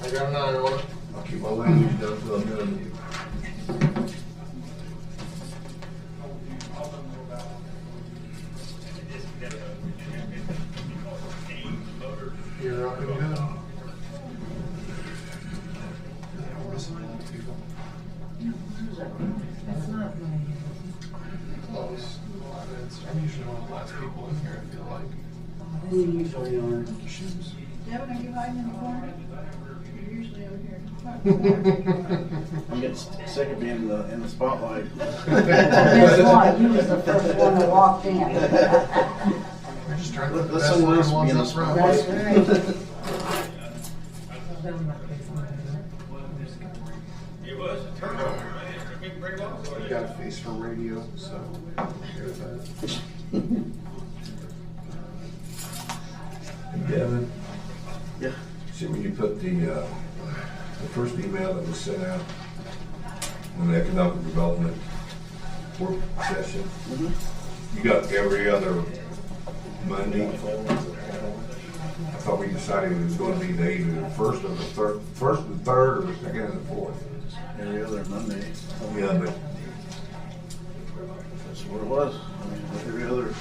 I got an eye on it. I'll keep my language down till I'm done with you. You're up and good. That's not my. Close. I'm usually one of the last people in here, I feel like. They usually are. Shoes. Devin, are you hiding in the corner? You're usually over here. I'm getting sick of being in the spotlight. Guess what? He was the first one that walked in. We're just trying to Let put the best someone else ones be in the up front. That's right. You got a face for radio, so here's that. Devin, Yeah. see when you put the first email that was sent out on the economic development work session, you got every other Monday. I thought we decided it was going to be the either the first or the third, or the second and the fourth. Every other Monday. Yeah, but That's what it was. I mean, every other.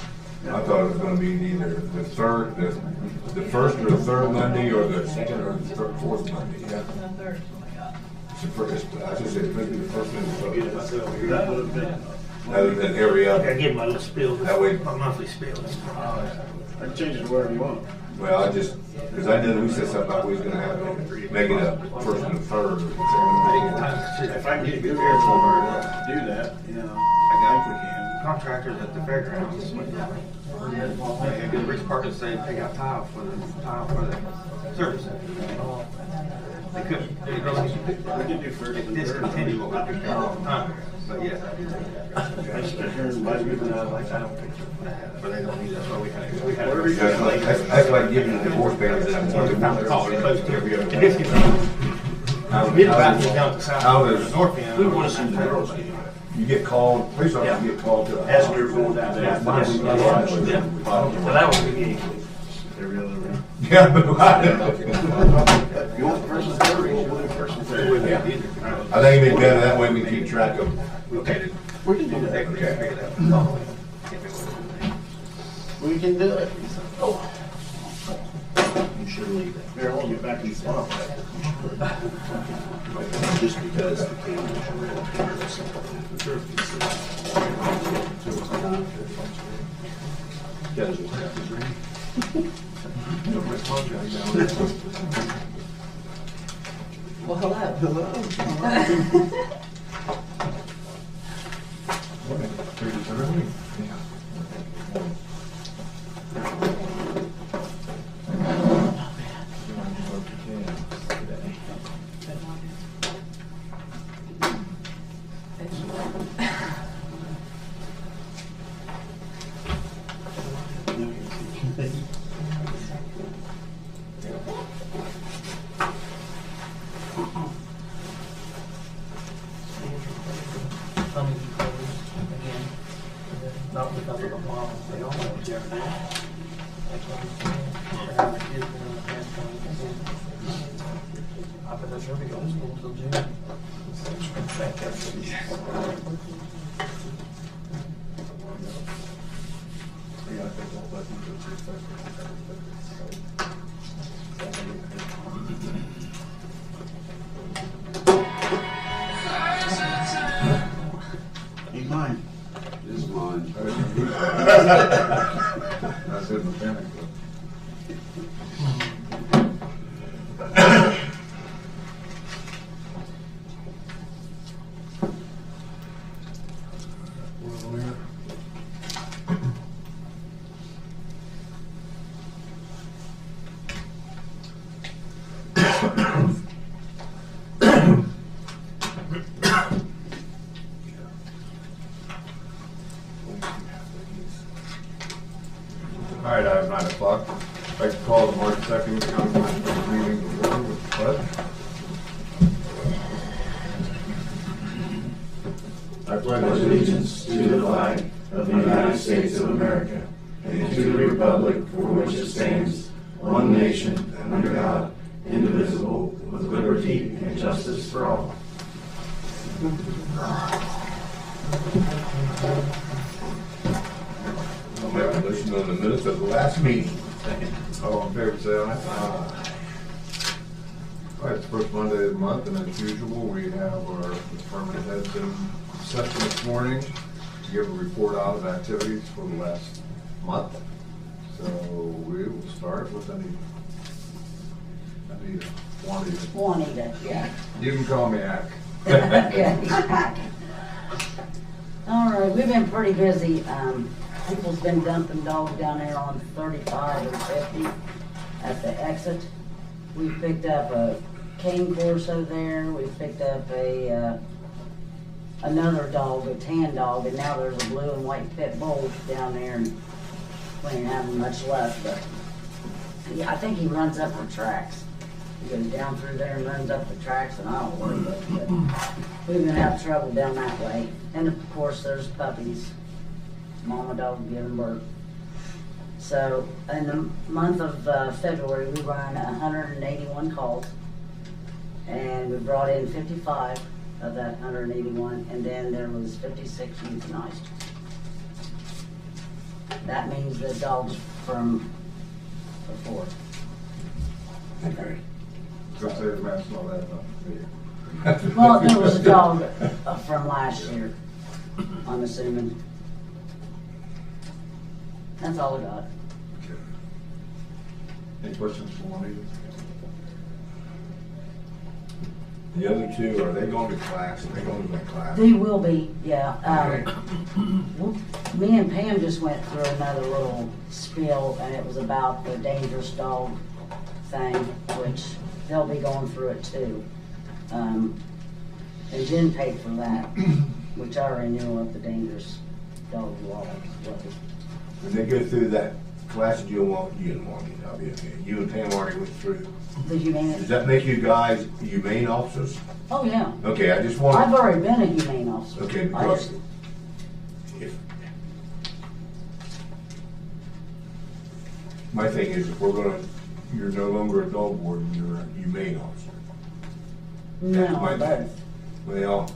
I thought it was going to be either the third, the first or the third Monday, or the second or the fourth Monday. Yeah. The third. It's the first, I just said, it could be the first and the third. That would have been. Other than every I other. give my little spiel, That way- my monthly spiel. I can change it to wherever you want. Well, I just, because I knew we said something about we was gonna have to make it up first and the third. or the second. If I can get good here somewhere to do that, you know, I think we can. Contractors at the fairgrounds, they go to Rich Park and say, take out tile for the service. They couldn't, they We can do first and third. discontinue what we picked out all the time, but yeah. I just got here and buy people out like that. But they don't need, that's why we had. Whatever you That's like, that's like giving the divorce papers that I'm talking about. Call it close to Every other And this day. gets, mid about down to south, How does- north end. We want to send the girls. You get called, police officers get called to the As house. we were going down there. So that would be. Every other room. Yeah, but If you want first and third, we'll do first and third. I think it'd be better, that way we keep track of. Okay. We can do that. Okay. We can do it. Oh. You should leave it. Here, I won't get back in the spotlight. Just because the cameras are real camera or something. Well, hello. Not because of the mom, they all know Jeff now. That's what he's saying. They're having their kids in the past 20 years. I bet that's really old school till June. Ain't mine. This is mine. That's in the panic. All right, I have 9 o'clock. I'd like to call the March 2nd county commissioners meeting to order with the pledge. I pledge allegiance to the flag of the United States of America and to the republic for which it stands, one nation, under God, indivisible, with liberty and justice for all. I'll make a motion on the minutes of the last meeting. All in favor, say aye. All right, it's the first Monday of the month, and as usual, we have our department heads in session this morning to give a report out of activities for the last month. So we will start with Anita. Juanita, yeah. You can call me Ack. Yeah. All right, we've been pretty busy. People's been dumping dogs down there on 35 and 50 at the exit. We picked up a cane corso there. We picked up another dog, a tan dog, and now there's a blue and white pit bull down there, and we ain't having much left, but yeah, I think he runs up the tracks. He goes down through there and runs up the tracks, and I don't worry about it, but we've been having trouble down that way. And of course, there's puppies. Mama dog giving birth. So in the month of February, we ran 181 calls, and we brought in 55 of that 181, and then there was 56 euthanized. That means the dogs from before. Okay. Go say the mass and all that, not me. Well, there was a dog from last year, I'm assuming. That's all I got. Any questions for Juanita? The other two, are they going to class? Are they going to that class? They will be, yeah. Okay. Me and Pam just went through another little spiel, and it was about the dangerous dog thing, which they'll be going through it too. And Jen paid for that, which I already knew what the dangerous dog law was. When they go through that class, you and Juanita, I'll be okay. You and Tam already went through. The humane. Does that make you guys humane officers? Oh, yeah. Okay, I just I've want, already been a humane officer. okay, I because just- if, my thing is, if we're gonna, you're no longer a dog warden, you're a humane officer. That's my No, thing. but Well,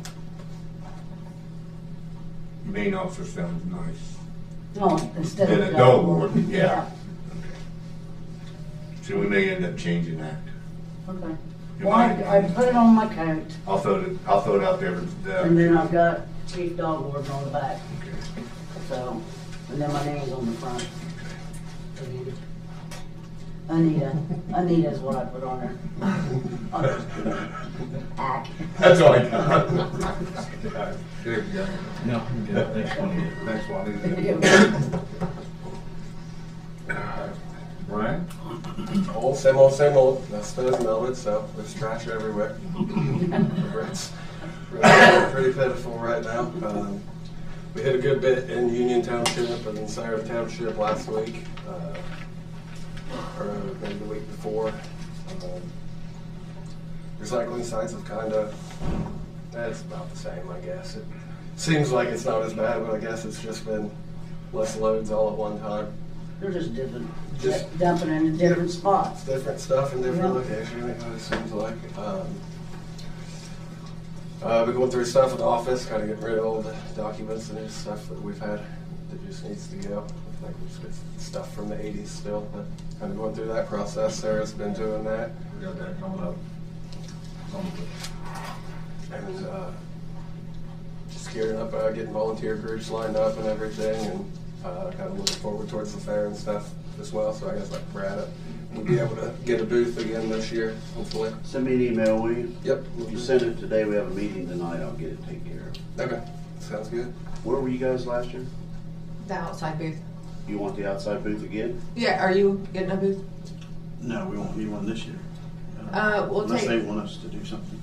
humane officer sounds nice. no, instead Than of a dog dog warden. warden, yeah. So we may end up changing that. Okay. You Well, mind? I put it on my coat, I'll throw it out there. and then I've got Chief Dog Warden on the back, Okay. so, and then my name's on the front. Anita is what I put on there. Ack. That's all I got. Good, yeah. No, I'm good. Thanks, Juanita. Thanks, Juanita. Ryan? Same old. That's Spence melted, so there's trash everywhere. It's pretty pitiful right now. We hit a good bit in Union Township and in Cyrus Township last week, or maybe the week before. Recycling sites have it's about the same, I guess. It seems like it's not as bad, but I guess it's just been less loads all at one time. They're just different, Just- dumping in different spots. Different stuff in different Yeah. locations, it seems like. Been going through stuff in the office, kind of getting rid of all the documents and stuff that we've had that just needs to go. Like we've just got stuff from the 80s still, but kind of going through that process. Sarah's been doing that. We got that coming up. And just gearing up, getting volunteer groups lined up and everything, and kind of looking forward towards the fair and stuff as well. So I guess like Brad, we'll be able to get a booth again this year, hopefully. Send me an email, will you? Yep. If you send it today, we have a meeting tonight, I'll get it taken care of. Okay, sounds good. Where were you guys last year? The outside booth. You want the outside booth again? Yeah, are you getting a booth? No, we won't need one this year. We'll Unless take- they want us to do something.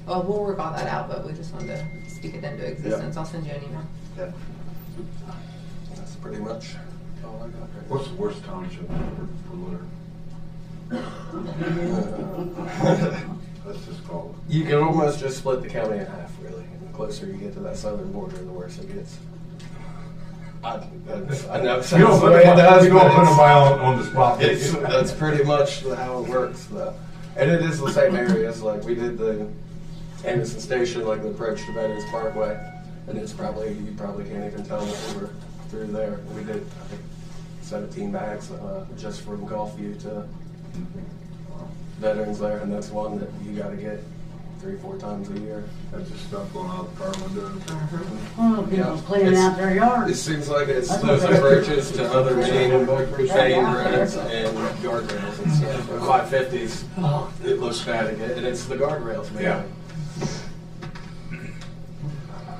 Well, we'll work all that out, but we just wanted to speak it into existence. I'll send you an email. Okay. That's pretty much all I got right now. What's the worst township for litter? Let's just call it. You can almost just split the county in half, really. And the closer you get to that southern border, the worse it gets. I know it sounds You don't the put way it them, does, you don't but put them on the spot. that's pretty much how it works, though. And it is the same areas, like we did the Anderson Station, like the approach to Veterans Parkway, and it's probably, you probably can't even tell that we were through there. We did, I think, 17 bags just from Gulfview to Veterans there, and that's one that you gotta get 3-4 times a year. That's just stuff going out the car windows. Well, people's cleaning out their It yards. seems like it's That's those what they- approaches to other main roads and guardrails and stuff. 550s, it looks bad again, and it's the guardrails, man. Yeah.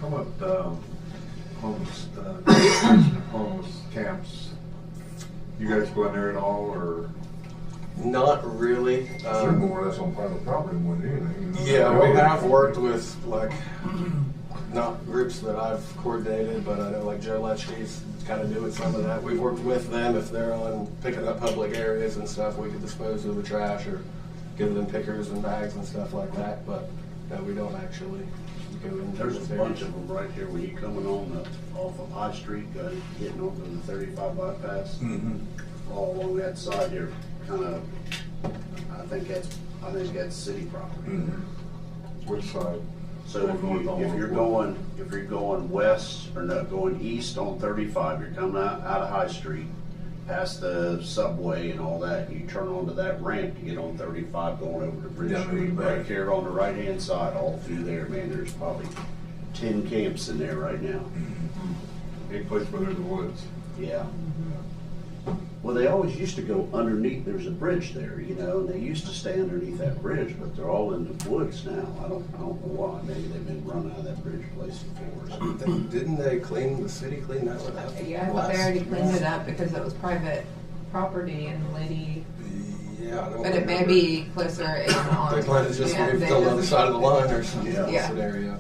How about homeless, homeless camps? You guys go in there at all, or? Not really. They're more or less on private property more than anything. Yeah, we have worked with, like, not groups that I've coordinated, but I know like Joe Letchke's kind of doing some of that. We've worked with them if they're on picking up public areas and stuff, we could dispose of the trash or give them pickers and bags and stuff like that, but no, we don't actually go in. There's a bunch of them right here when you're coming on off of High Street, getting onto the 35 bypass. All along that side here, kind of, I think that's city property. Which side? So if you're going west, or no, going east on 35, you're coming out of High Street, past the subway and all that, you turn onto that ramp to get on 35 going over to Bridge Down Street. the back. Right here on the right-hand side, all through there, man, there's probably 10 camps in there right now. Any place where there's woods? Yeah. Well, they always used to go underneath, there's a bridge there, you know, and they used to stay underneath that bridge, but they're all in the woods now. I don't know why. Maybe they've been run out of that bridge place before. or something. Didn't the city clean that one up? Yeah, I thought they already cleaned it up because it was private property and the lady, Yeah, I don't but it may remember. be closer in on. They might have just Yeah, moved they to the other just- side of the line or some Yeah. scenario.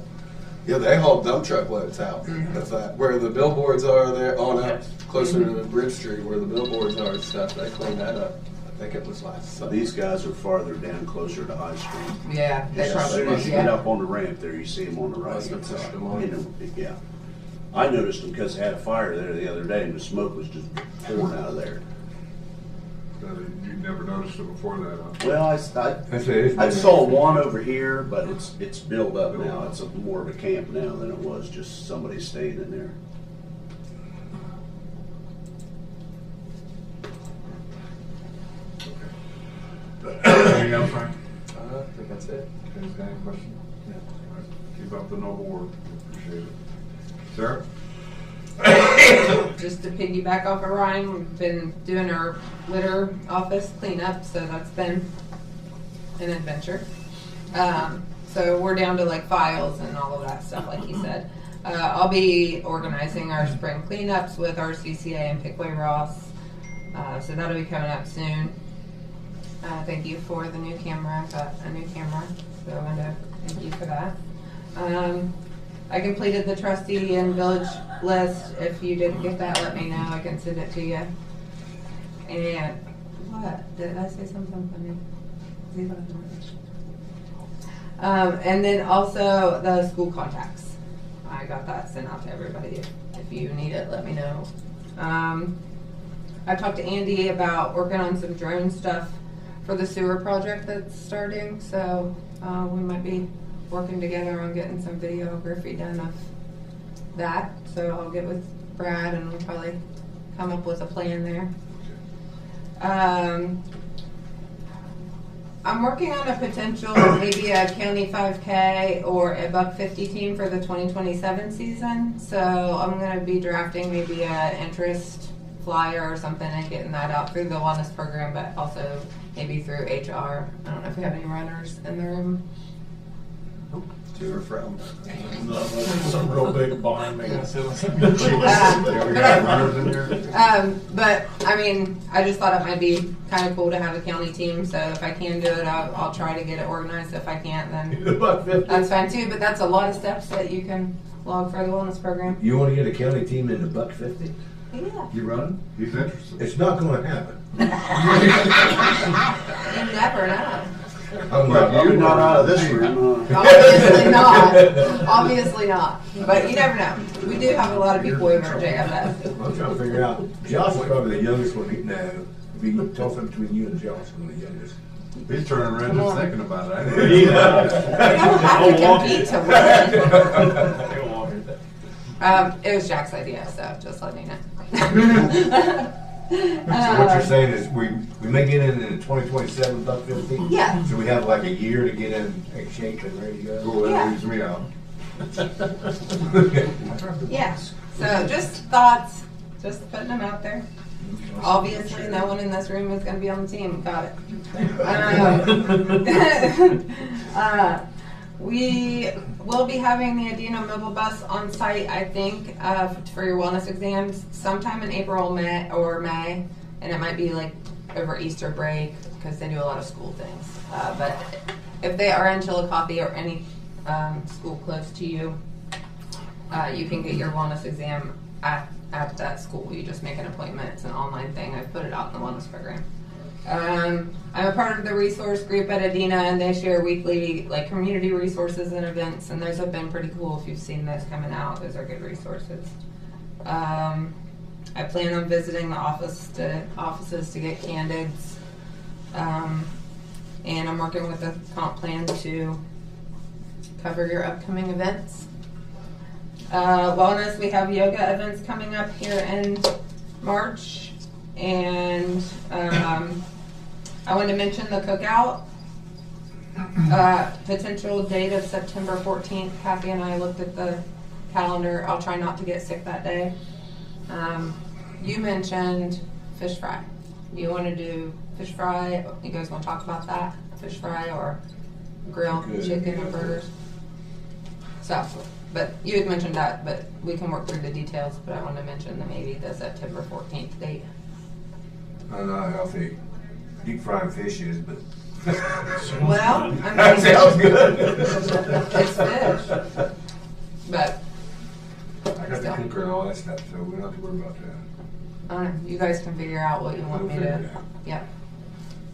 Yeah, they haul dump truck loads out. Mm-hmm. That's that. Where the billboards are there on up closer to Bridge Street where the billboards are and stuff, they cleaned that up. I think it was last So summer. these guys are farther down, closer to High Street. Yeah, they As probably soon was, as you get yeah. up on the ramp there, you see them on the right Must hand have pushed side. them on. Yeah. I noticed them because they had a fire there the other day and the smoke was just pouring out of there. You never noticed it before that, huh? Well, I say it's I been- saw one over here, but it's built up now. It's more of a camp now than it was just somebody staying in there. Anything else, Frank? I think that's it. Any questions? Yeah. Keep up the noble work. Appreciate it. Sarah? Just to piggyback off of Ryan, we've been doing our litter office cleanup, so that's been an adventure. So we're down to like files and all of that stuff, like he said. I'll be organizing our spring cleanups with our CCA and Pickway Ross. So that'll be coming up soon. Thank you for the new camera. I've got a new camera, so I want to thank you for that. I completed the trustee and village list. If you didn't get that, let me know. I can send it to you. And what? Did I say something funny? See what and then also the school contacts. I got that sent out to everybody. If you need it, let me know. I talked to Andy about working on some drone stuff for the sewer project that's starting, so we might be working together on getting some videography done of that. So I'll get with Brad and we'll probably come up with a plan there. I'm working on a potential, maybe a county 5K or a $150 team for the 2027 season. So I'm going to be drafting maybe a interest flyer or something and getting that out through the wellness program, but also maybe through HR. I don't know if we have any runners in the room. To or from. Some real big barn man. Yeah, we got runners in here. But I mean, I just thought it might be kind of cool to have a county team. So if I can do it, I'll try to get it organized. If I can't, then that's fine too. But that's a lot of steps that you can log for the wellness program. You wanna get a county team in the $150? Yeah, You running? He's interested. It's not gonna happen. you never know. I'm You're not out of this room. Obviously not. Obviously not. But you never know. We do have a lot of people over at JFS. I'm trying to figure out, Josh is probably the youngest one, no, it'd be tough between you and Josh, one of the youngest. He's turning red Come just on. thinking about it. We don't have to compete to win. It was Jack's idea, so just letting you know. So what you're saying is we may get in 2027 buck 50? Yeah. So we have like a year to get in shape and ready to go? Cool, Yeah. that leaves me out. Yeah, so just thoughts, just putting them out there. Obviously, no one in this room is gonna be on the team, got it. We will be having the Adena mobile bus on site, I think, for your wellness exams sometime in April, May, and it might be like over Easter break, because they do a lot of school things. But if they are in Chillicothe or any school close to you, you can get your wellness exam at that school. You just make an appointment. It's an online thing. I've put it out in the wellness program. I'm a part of the resource group at Adena, and they share weekly like community resources and events, and those have been pretty cool. If you've seen those coming out, those are good resources. I plan on visiting the offices to get candidates, and I'm working with a comp plan to cover your upcoming events. Wellness, we have yoga events coming up here in March, and I wanted to mention the cookout. Potential date of September 14th. Kathy and I looked at the calendar. I'll try not to get sick that day. You mentioned fish fry. You want to do fish fry? You guys want to talk about that? Fish fry or grilled Good. chicken and burgers? So, but you had mentioned that, but we can work through the details. But I want to mention that maybe the September 14th date. I don't know how healthy deep frying fish is, but. Well, I That mean, sounds good. it's fish, but I got the cooker and all that stuff, so we don't have to worry about that. I don't know. You guys can figure out what you want me We'll figure to. it out. Yeah,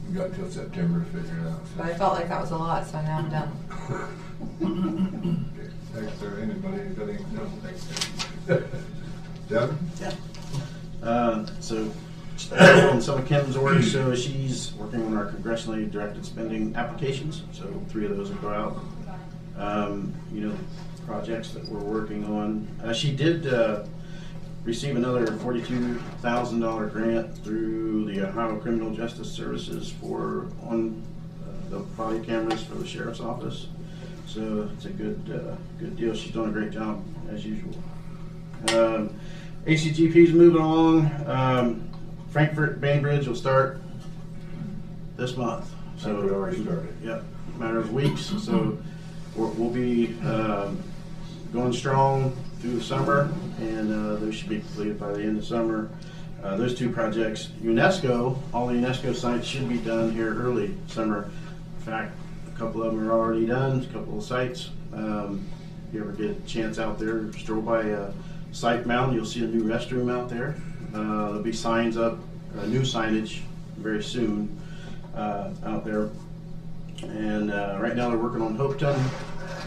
We got till September to figure it out. but I felt like that was a lot, so now I'm done. Thanks, sir. Anybody got any? No, thanks. Devin? So, on some of Kim's work, so she's working on our congressionally directed spending applications, so 3 of those will go out. Projects that we're working on. She did receive another $42,000 grant through the Ohio Criminal Justice Services for the body cameras for the sheriff's office. So it's a good deal. She's doing a great job as usual. ACGP's moving along. Frankfurt Bainbridge will start this month. So it already started. Yep, matter of weeks. So we'll be going strong through the summer, and those should be completed by the end of summer. Those 2 projects, UNESCO, all the UNESCO sites should be done here early summer. In fact, a couple of them are already done, a couple of sites. If you ever get a chance out there, stroll by Site Mountain, you'll see a new restroom out there. There'll be signs up, new signage very soon out there. And right now they're working on Hopeton,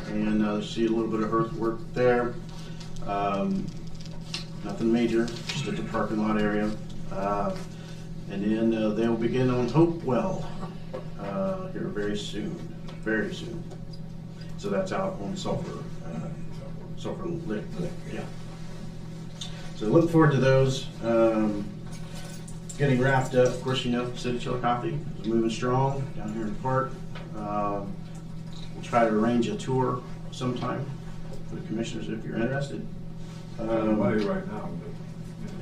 and see a little bit of earthwork there. Nothing major, just at the parking lot area. And then they'll begin on Hopewell here very soon. So that's out on Sulphur Lick. Yeah. So look forward to those. Getting wrapped up. Of course, City of Chillicothe is moving strong down here in the park. We'll try to arrange a tour sometime for the commissioners if you're interested. Money right now,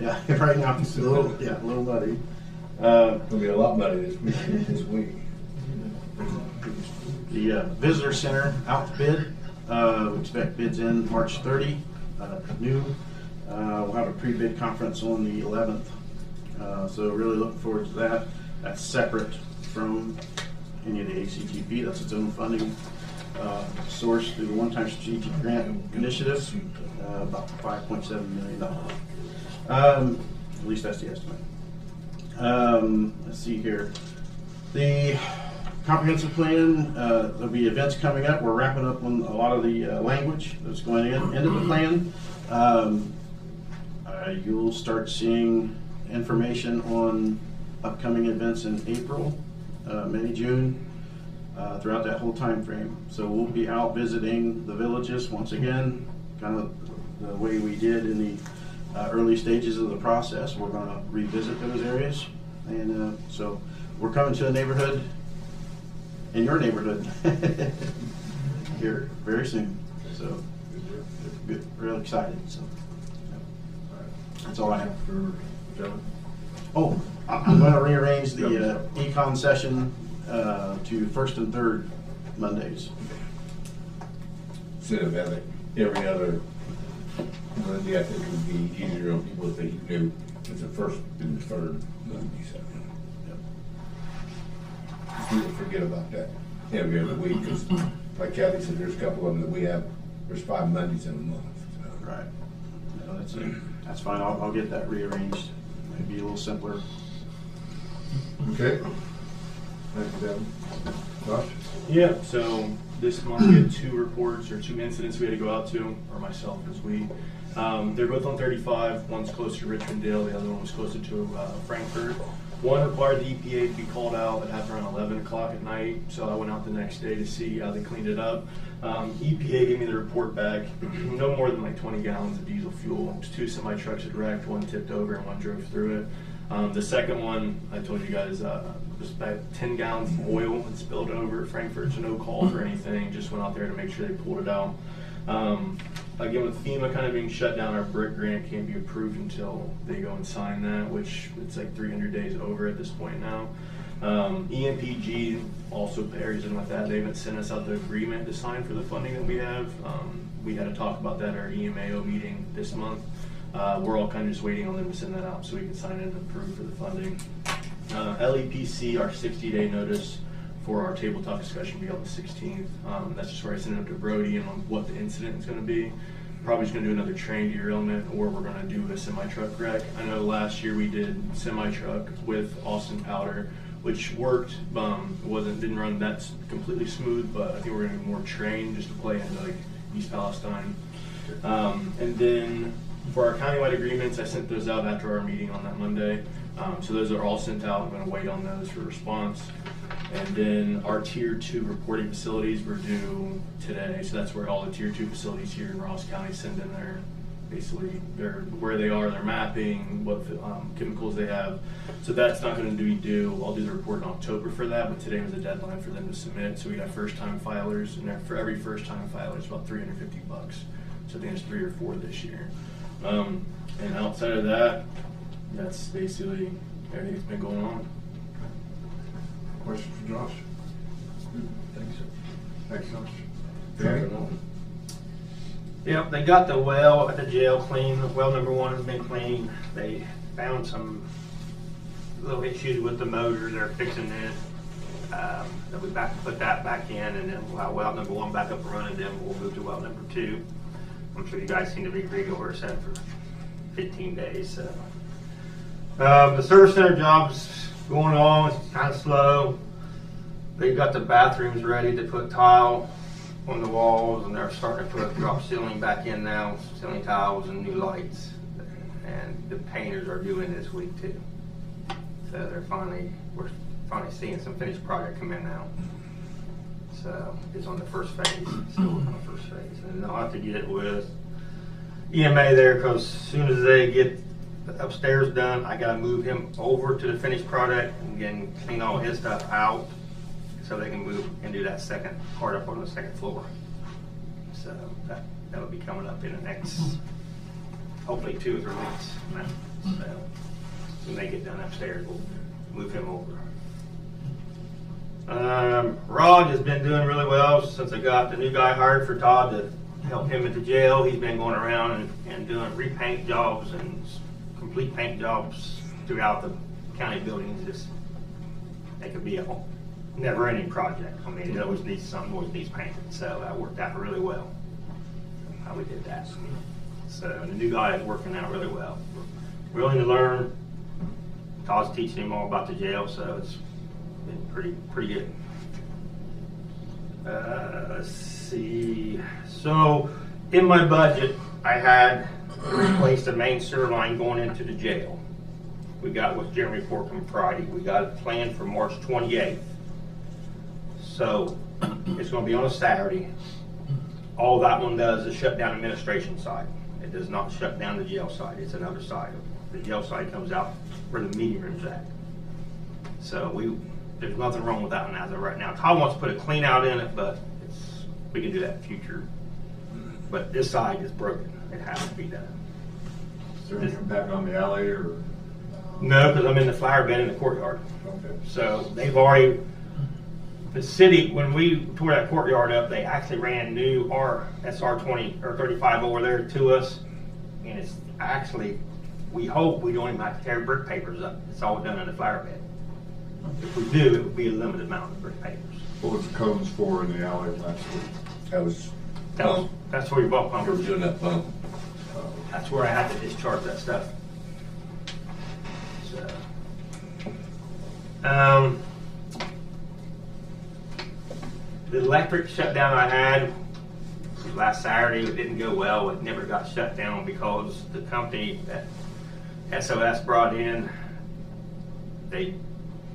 Yeah, right now it's a little muddy. It'll be a lot muddy this week. The visitor center out to bid. We expect bids in March 30, noon. We'll have a pre-bid conference on the 11th. So really looking forward to that. That's separate from any of the ACGP. That's its own funding source through the one-time strategic grant initiative, about $5.7 million. At least that's the estimate. Let's see here. The comprehensive plan, there'll be events coming up. We're wrapping up on a lot of the language that's going into the plan. You'll start seeing information on upcoming events in April. May, June, throughout that whole time frame. So we'll be out visiting the villages once again, kind of the way we did in the early stages of the process. We're going to revisit those areas. And so we're coming to a neighborhood in your neighborhood here very soon. So good, real excited. So that's all I have. For John? Oh, I'm going to rearrange the econ session to first and third Mondays. Instead of having every other Monday, I think it would be easier on people if they knew it's the first and the third Monday. So. People forget about that every other week, because like Kathy said, there's a couple of them that we have, there's 5 Mondays in a month. So. Right. No, that's fine. I'll get that rearranged. Maybe a little simpler. Okay. Thank you, Devin. Josh? Yeah, so this month we had 2 reports or 2 incidents we had to go out to, or myself as we. They're both on 35. One's closer to Richmond-Dale, the other one was closer to Frankfurt. One required the EPA to be called out. It happened around 11 o'clock at night, so I went out the next day to see how they cleaned it up. EPA gave me the report back. No more than like 20 gallons of diesel fuel. It was 2 semi-trucks had wrecked, one tipped over and one drove through it. The second one, I told you guys, was about 10 gallons of oil had spilled over at Frankfurt, so no call for anything. Just went out there to make sure they pulled it out. Again, with FEMA kind of being shut down, our BRIC grant can't be approved until they go and sign that, which it's like 300 days over at this point now. EMPG also pairs in with that. They haven't sent us out the agreement to sign for the funding that we have. We had to talk about that at our EMAO meeting this month. We're all kind of just waiting on them to send that out so we can sign it and approve for the funding. LEPC, our 60-day notice for our tabletop discussion will be on the 16th. That's just where I send it up to Brody and on what the incident is going to be. Probably just going to do another train derailment, or we're going to do a semi-truck wreck. I know last year we did semi-truck with Austin Powder, which worked. Didn't run that completely smooth, but I think we're going to do more train just to play into like East Palestine. And then for our countywide agreements, I sent those out after our meeting on that Monday. So those are all sent out. I'm going to wait on those for response. And then our Tier 2 reporting facilities were due today. So that's where all the Tier 2 facilities here in Ross County send in their, basically, where they are, their mapping, what chemicals they have. So that's not going to be due. I'll do the report in October for that, but today was the deadline for them to submit. So we got first-time filers, and for every first-time filer, it's about $350. So I think it's 3 or 4 this year. And outside of that, that's basically everything that's been going on. Question for Josh? Thanks, sir. Thanks, Josh. Okay. Yep, they got the well at the jail clean. Well number 1 has been cleaned. They found some little issues with the motor. They're fixing it. They'll be back to put that back in, and then we'll have well number 1 back up and running. Then we'll move to well number 2. I'm sure you guys seem to be agreeing over set for 15 days. So. The service center job's going on. It's kind of slow. They got the bathrooms ready to put tile on the walls, and they're starting to put drop ceiling back in now, ceiling tiles and new lights. And the painters are doing this week too. So we're finally seeing some finished product come in now. So it's on the first phase, still on the first phase. And I'll have to get with EMA there, because as soon as they get the upstairs done, I gotta move him over to the finished product and again clean all his stuff out so they can move and do that second part up on the second floor. So that'll be coming up in the next, hopefully 2 or 3 weeks. So when they get done upstairs, we'll move him over. Rod has been doing really well since I got the new guy hired for Todd to help him at the jail. He's been going around and doing repaint jobs and complete paint jobs throughout the county buildings. Just it could be a never-ending project. I mean, it always needs something, always needs painted. So that worked out really well. How we did that. So the new guy is working out really well. We're willing to learn. Todd's teaching him all about the jail, so it's been pretty good. Let's see. So in my budget, I had replaced the main sewer line going into the jail. We got with Jeremy Porkham Friday. We got it planned for March 28th. So it's gonna be on a Saturday. All that one does is shut down administration side. It does not shut down the jail side. It's another side. The jail side comes out where the meeting room's at. So there's nothing wrong with that one as of right now. Todd wants to put a clean out in it, but we can do that in the future. But this side is broken. It has to be done. Is there any impact on the alley or? No, because I'm in the flower bed in the courtyard. Okay. So they've already, the city, when we tore that courtyard up, they actually ran new SR20 or 35 over there to us. And it's actually, we hope we don't even have to tear brick papers up. It's all done in the flower bed. If we do, it would be a limited amount of brick papers. What was the cones for in the alley last week? That was, That's where your bulk pump you were is. doing that pump. That's where I had to discharge that stuff. So, the electric shutdown I had last Saturday, it didn't go well. It never got shut down because the company that SOS brought in, they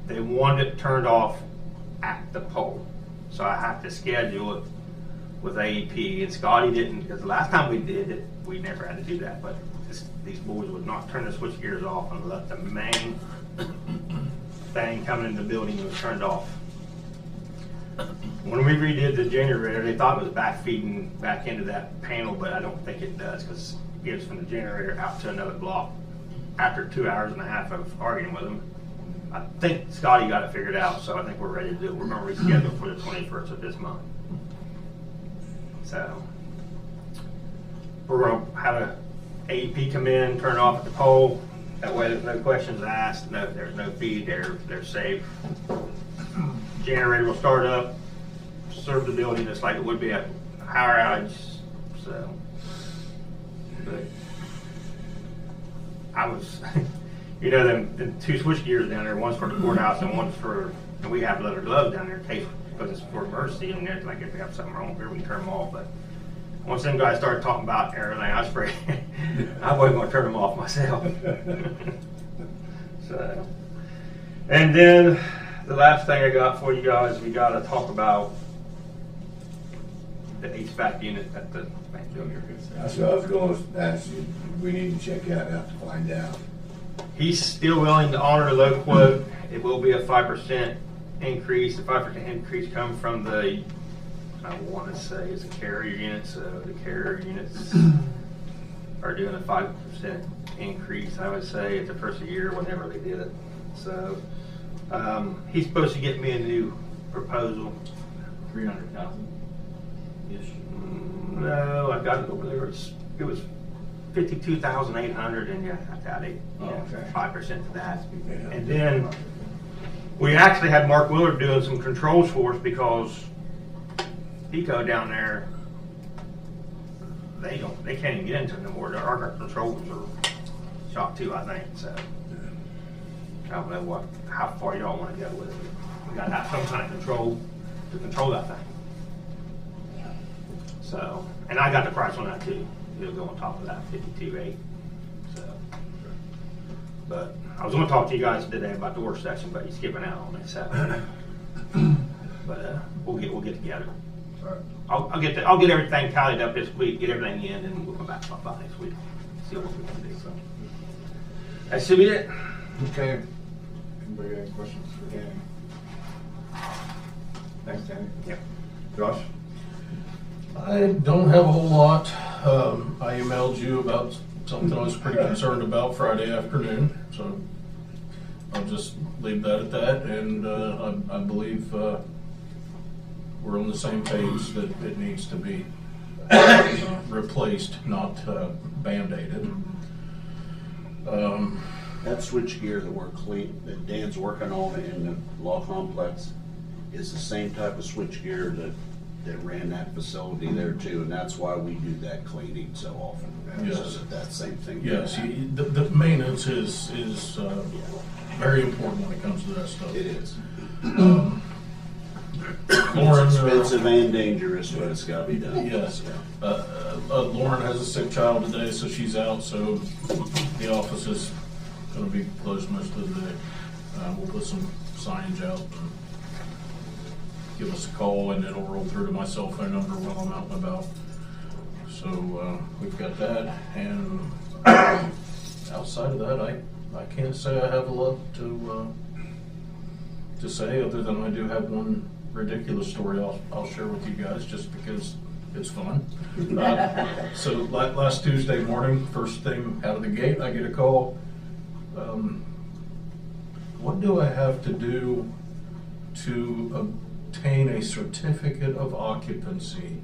wanted it turned off at the pole. So I have to schedule it with AEP, and Scotty didn't, because the last time we did it, we never had to do that, but these boys would not turn the switch gears off and let the main thing coming in the building was turned off. When we redid the generator, they thought it was back feeding back into that panel, but I don't think it does, because it gives from the generator out to another block. After 2.5 hours of arguing with them, I think Scotty got it figured out, so I think we're ready to do it. We're going to reschedule for the 21st of this month. So we're going to have a AEP come in, turn off at the pole. That way there's no questions asked, there's no feed, they're safe. Generator will start up, serve the building just like it would be a power outage. So, but I was, you know, them 2 switch gears down there, one's for the courthouse and one's for, and we have leather gloves down there in case, because it's for emergency, and there's like if we have something wrong here, we can turn them off. But once them guys started talking about everything, I was afraid I wasn't going to turn them off myself. So, and then the last thing I got for you guys, we got to talk about the HVAC unit at the bank building. That's what I was going to ask you. We need to check that out to find out. He's still willing to honor the low quote. It will be a 5% increase. The 5% increase comes from the, I want to say it's a carrier unit, so the carrier units are doing a 5% increase, I would say, at the first of the year whenever they did it. So he's supposed to get me a new proposal. 300,000 ish. No, I got it over there. It was 52,800, and you have to add 5% to that. And then we actually had Mark Willard doing some controls for us because Pico down there, they can't even get into it no more. Our controls are shot too, I think. So I don't know how far y'all want to go with it. We got to have some kind of control to control that thing. So, and I got the price on that too. It'll go on top of that, 52.8. So, but I was going to talk to you guys today about the work session, but you're skipping out on me. So, but we'll get together. I'll get everything tallied up this week, get everything in, and we'll come back about next week. See what we can do. So that should be it. Okay. Anybody got any questions for Danny? Thanks, Danny. Yep. Josh? I don't have a whole lot. I emailed you about something I was pretty concerned about Friday afternoon, so I'll just leave that at that. And I believe we're on the same page that it needs to be replaced, not band-aided. That switchgear that Dan's working on in the law complex is the same type of switchgear that ran that facility there too, and that's why we do that cleaning so often. Yes. So that same thing. Yes, the maintenance is very important when it comes to that stuff. It is. Lauren, It's expensive and dangerous, but it's got to be done. Yes. Lauren has a sick child today, so she's out, so the office is going to be closed most of the day. We'll put some signage out and give us a call and it'll roll through to my cell phone number while I'm out and about. So we've got that, and outside of that, I can't say I have a lot to say, other than I do have one ridiculous story I'll share with you guys, just because it's fun. So last Tuesday morning, first thing out of the gate, I get a call. What do I have to do to obtain a certificate of occupancy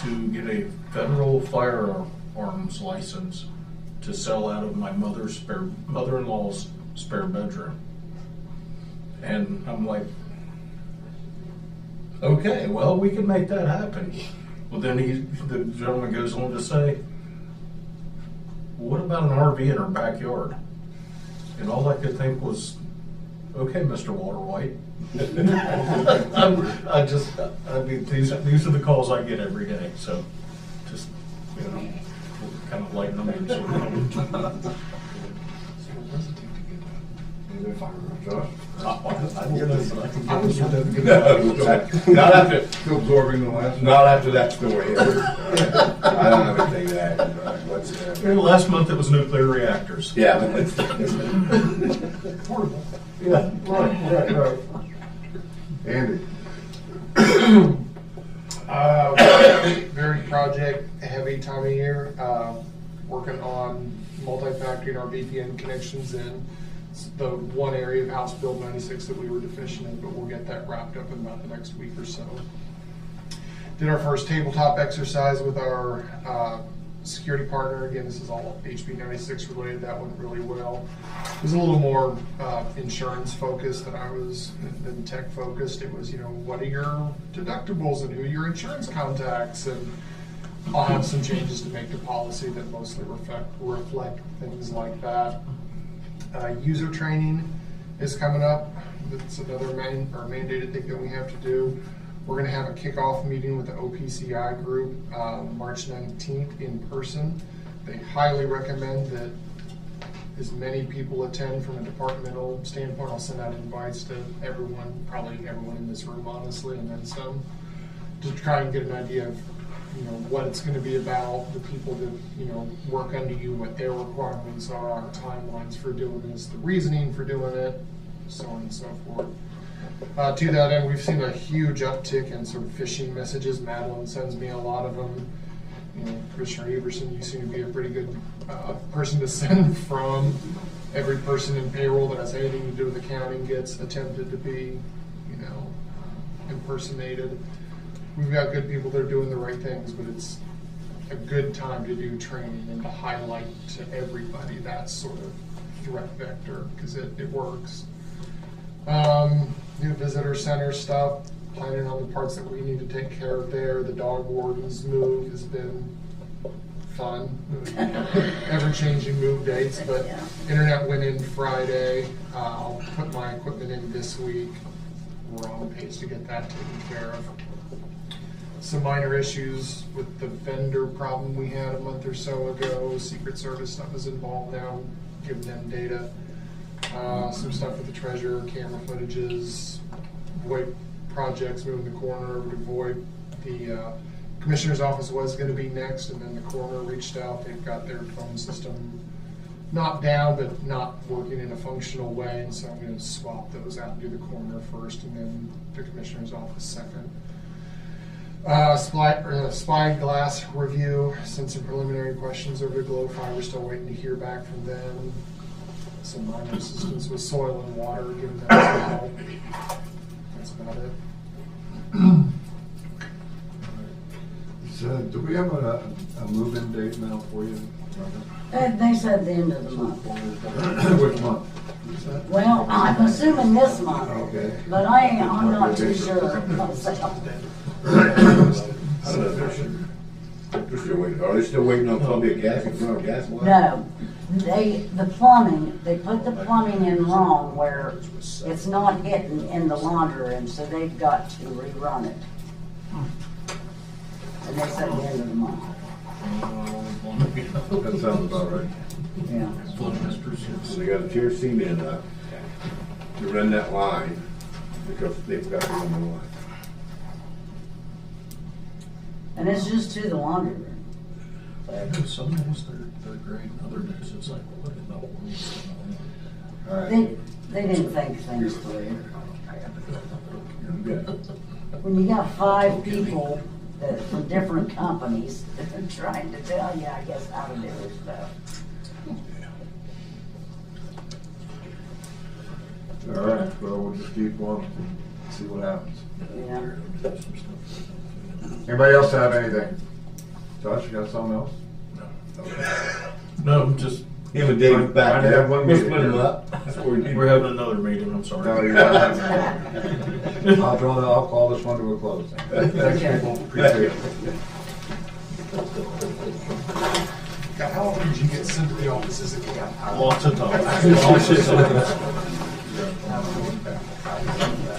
to get a federal firearms license to sell out of my mother-in-law's spare bedroom? And I'm like, okay, well, we can make that happen. Well, then the gentleman goes on to say, what about an RV in our backyard? And all I could think was, okay, Mr. Walter White. I mean, these are the calls I get every day, so just, kind of lighten them in. Josh? I can get this, I can get this. Not after, Still absorbing the last. not after that story. I don't have anything to add. What's Last month it was nuclear reactors. Yeah. Portable. Yeah, right. Andy, Very project heavy time of year, working on multi-factoring our VPN connections in the one area of House Bill 96 that we were deficient in, but we'll get that wrapped up in about the next week or so. Did our first tabletop exercise with our security partner. Again, this is all HB 96 related. That went really well. It was a little more insurance focused than tech focused. It was, what are your deductibles and who are your insurance contacts, and I'll have some changes to make to policy that mostly reflect things like that. User training is coming up. It's another mandated thing that we have to do. We're going to have a kickoff meeting with the OPCI group March 19th in person. They highly recommend that as many people attend from a departmental standpoint. I'll send out invites to everyone, probably everyone in this room, honestly, and then some, to try and get an idea of what it's going to be about, the people that work under you, what their requirements are, our timelines for doing this, the reasoning for doing it, so on and so forth. To that end, we've seen a huge uptick in sort of phishing messages. Madeline sends me a lot of them. Commissioner Everson, you seem to be a pretty good person to send from. Every person in payroll that has anything to do with accounting gets attempted to be, impersonated. We've got good people that are doing the right things, but it's a good time to do training and to highlight to everybody that sort of threat vector, because it works. New visitor center stuff, planning on the parts that we need to take care of there. The dog warden's move has been fun. Ever-changing move dates, but internet went in Friday. I'll put my equipment in this week. We're on the pace to get that taken care of. Some minor issues with the vendor problem we had a month or so ago. Secret Service stuff is involved now, giving them data. Some stuff with the treasurer, camera footages, VoIP projects, moving the coroner over to VoIP. The commissioner's office was going to be next, and then the coroner reached out. They've got their phone system not down, but not working in a functional way, and so I'm going to swap those out and do the coroner first, and then the commissioner's office second. Spyglass review, sent some preliminary questions over to Glowfi. We're still waiting to hear back from them. Some minor assistance with soil and water, given that as well. That's about it. So, do we have a move-in date now for you? They said the end of the month. Which month? Well, I'm assuming this month, Okay. but I'm not too sure myself. They're still waiting. Are they still waiting on Columbia Gas and run gas line? No, they put the plumbing in wrong where it's not hitting in the laundry room, so they've got to rerun it. And they said the end of the month. That sounds about right. Yeah. So they got a tier cement up to run that line. because they've got to run the line. And it's just to the laundry room. Some days they're great, and other days it's like, what in the world is going on? All right. They didn't think things through. Yeah. When you got 5 people that from different companies that are trying to tell you, I guess, how to do this stuff. All right, well, we'll just keep on, see what happens. Yeah. Anybody else have anything? Josh, you got something else? No, just, Him and Dave back Trying to there. have one We'll meeting. split 'em up. That's what we need. we're having another meeting, I'm sorry. No, you're not having anything. I'll call this one to a close. Thanks, people, appreciate it. God, how often did you get sent to the offices again? Lots of times. Lots of times.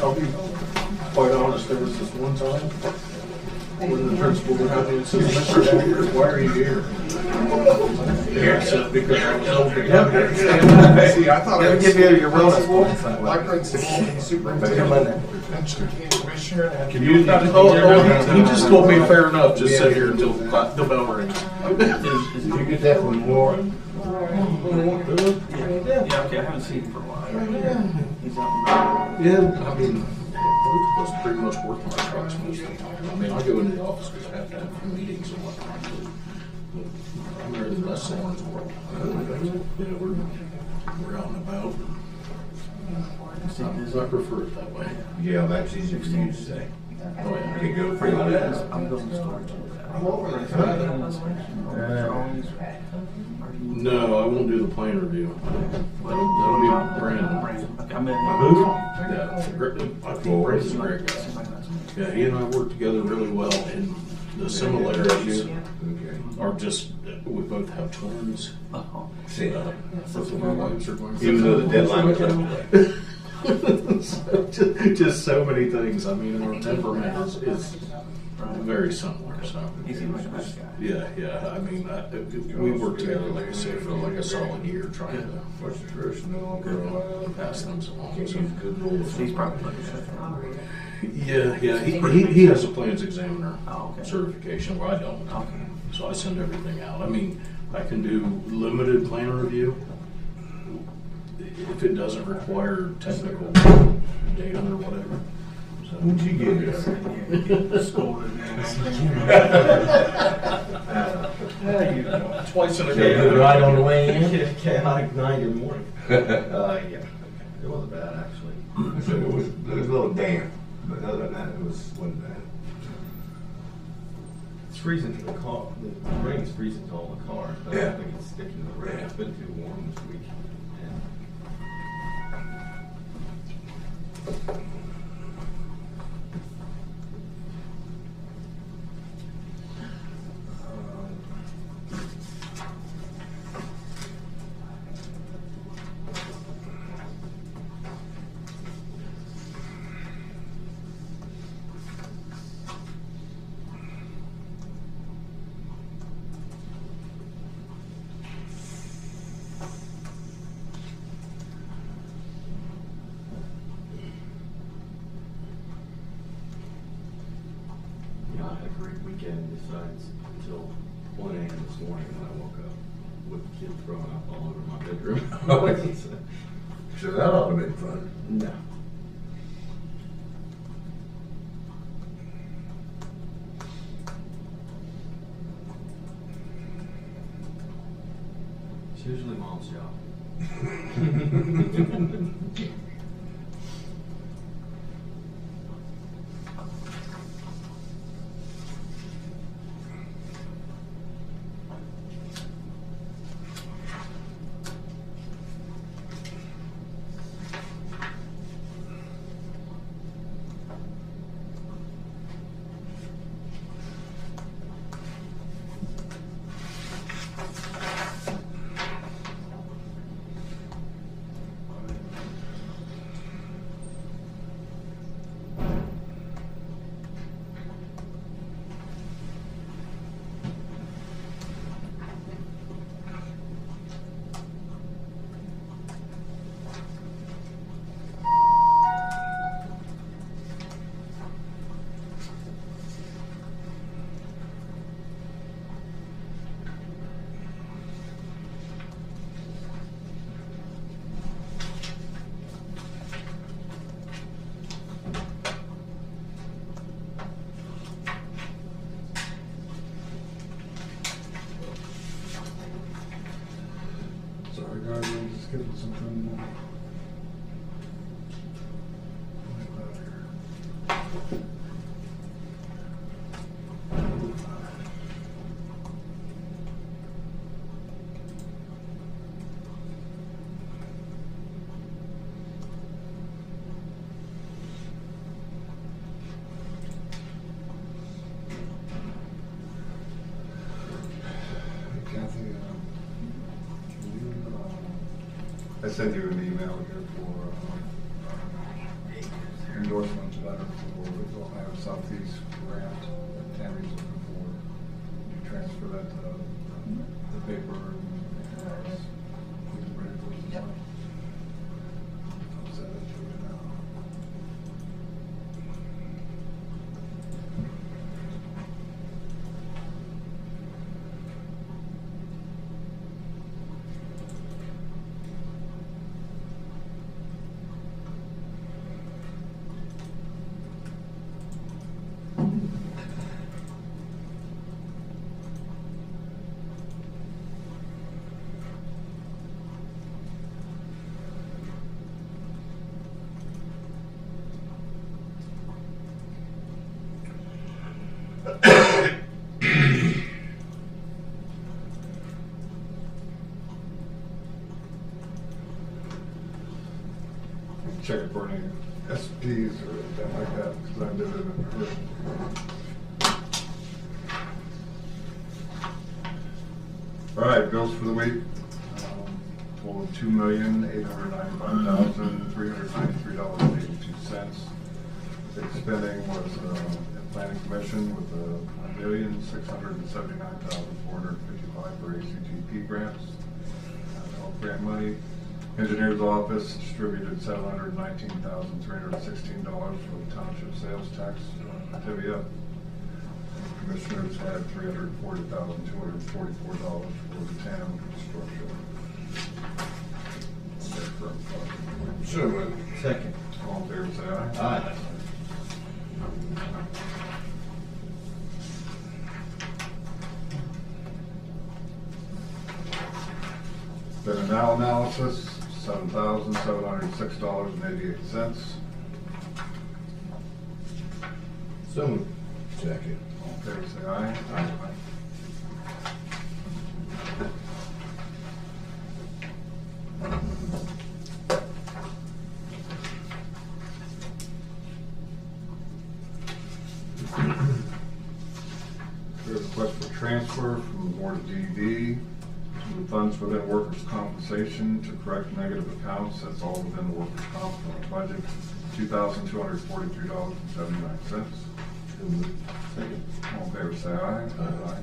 I'll be quite honest, there was this one time when the principal would have me and says, Mr. Dagger, why are you here? And I said, because I was told to come here. See, I thought it was Give you your wellness principal, points that way. my principal, and the superintendent, and commissioner, and. Can you, he just told me fair enough, just sit here until the bell rings. Did you get that from Warren? Yeah, okay, I haven't seen him for a while. Yeah, I mean, both of us pretty much work on our trucks most of the time. I mean, I go into the office because I have to have meetings and whatnot. But I'm really less than Warren's world. Yeah, we're out and about. I prefer it that way. Yeah, that's easy for you to say. Oh, yeah. You go pretty well. No, I won't do the plan review. That'll be Brandon. I'm in. Yeah, I think Brandon's a great guy. Yeah, he and I work together really well, and the similarities Okay. are just, we both have twins. See, Both of my wives are going. even though the deadline was up today. So, just so many things. I mean, our temperament is very similar. So He seems like a nice guy. yeah. I mean, we worked together, like I say, for like a solid year trying to What's the first no longer allowed? pass things along. So, Good rule. He's probably looking at it. yeah. He has a plans examiner Oh, okay. certification where I don't. Okay. So I send everything out. I mean, I can do limited plan review if it doesn't require technical data or whatever. So. Who'd you get here? Twice in a Good ride on the way in? Chaotic night and morning. Yeah, it wasn't bad actually. So it was a little damp, but other than that, wasn't bad. It's freezing to the car. The rain's freezing to all the cars. But I Yeah. don't think it's sticking to the road. Yeah. It's been too warm this week. Yeah, I had a great weekend besides until 1 a.m. this morning when I woke up with the kid throwing up all over my bedroom. So that ought to have been fun. No. It's usually mom's job. I sent you an email here for endorsement letter for the Ohio Southeast grant that Tammy's looking for. You transfer that to the paper and we can bring it to the money. I'll send it to you now. Check it for any SPs or anything like that, because I did it in a hurry. All right, bills for the week. Total of $2,895,393.82. The spending was at Planning Commission with $1,679,455 for ACTP grants, all grant money. Engineer's office distributed $719,316 for the township sales tax divvy-up. Commissioners had $340,244 for the town construction. So moved. Second. All in favor, say aye. Aye. Been a now analysis, $7,706.88. So moved. Second. All in favor, say aye. Aye. There's a request for transfer from the Board of DD to the funds within workers' compensation to correct negative accounts. That's all within the workers' comp budget, $2,243.79. Second. All in favor, say aye. Aye.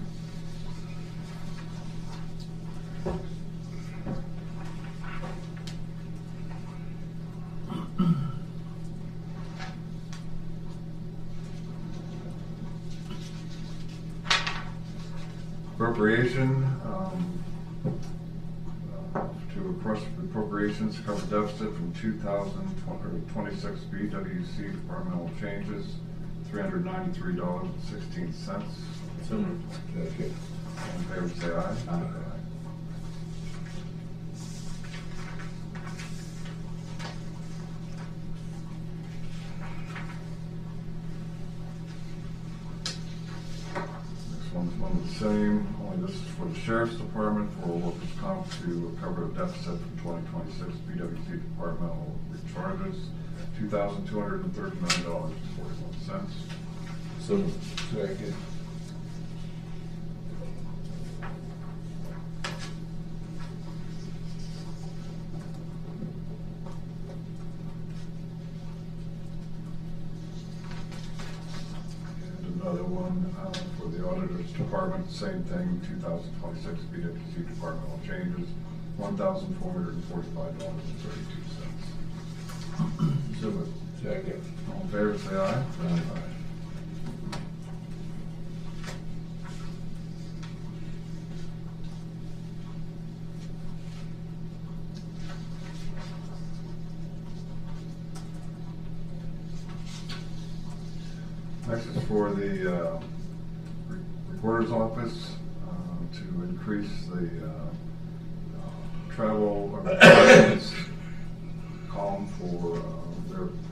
Appropriation, to request appropriations to cover deficit from 2026 BWC departmental changes, $393.16. So moved. Second. All in favor, say aye. Aye. Next one's one of the same, only this is for the sheriff's department for workers' comp to cover a deficit from 2026 BWC departmental recharges, $2,239.41. So moved. Second. And another one for the auditor's department, same thing, 2026 BWC departmental changes, $1,445.32. So moved. Second. All in favor, say aye. Aye. Next is for the recorder's office to increase the travel requirements column for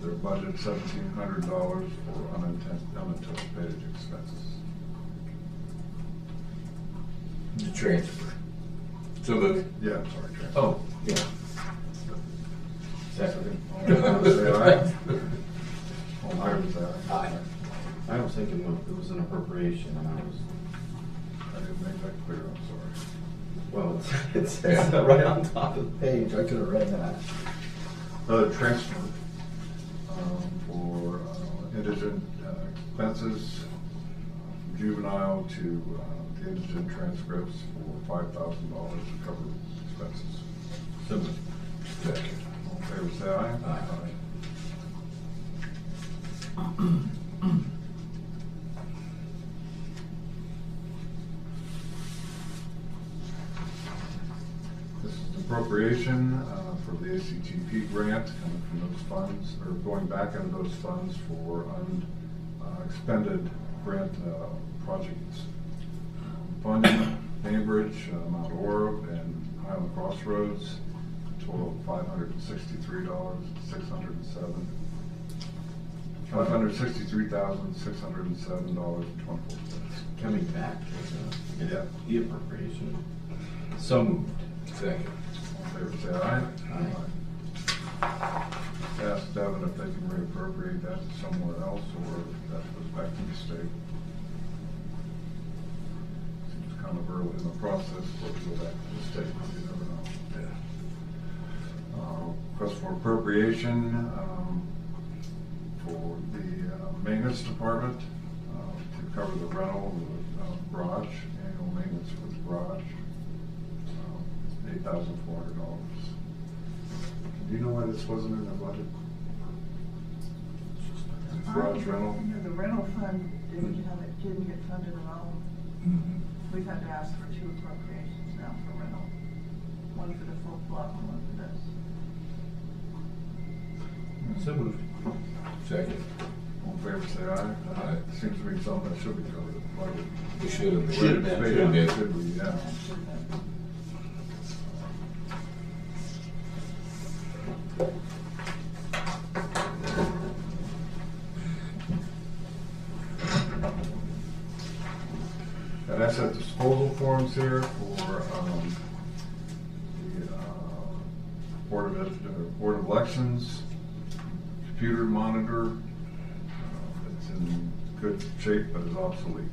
their budget, $1,700 for unanticipated expenses. The transfer. So moved. Yeah, I'm sorry, transfer. Oh, yeah. Second. All in favor, say aye. All in favor, say aye. Aye. I was thinking it was an appropriation and I was. I didn't make that clear, I'm sorry. Well, it's right on top of the page. I could have read that. Transfer for indigent expenses, juvenile to the indigent transcripts for $5,000 to cover expenses. So moved. Second. All in favor, say aye. Aye. This is appropriation for the ACTP grant coming from those funds, or going back into those funds for unexpended grant projects. Funding Bainbridge, Mount Orab, and Highland Crossroads, total of $563,607. $563,607.24. Coming back to Yeah. the appropriation. So moved. Second. All in favor, say aye. Aye. Ask Devin if they can reappropriate that to somewhere else, or if that goes back to the state. Seems kind of early in the process, but we go back to the state, you never know. Request for appropriation for the maintenance department to cover the rental of the garage, annual maintenance for the garage, $8,400. Do you know why this wasn't in the budget? Garage rental? The rental fund didn't get funded at all. We've had to ask for 2 appropriations now for rental. One for the full block and one for this. So moved. Second. All in favor, say aye. Aye. Seems to be something that should be covered in the budget. We should have been. Should have been. Should have been. Should we, yeah. That should have been. Got asset disposal forms here for the Board of Elections, computer monitor, it's in good shape but is obsolete.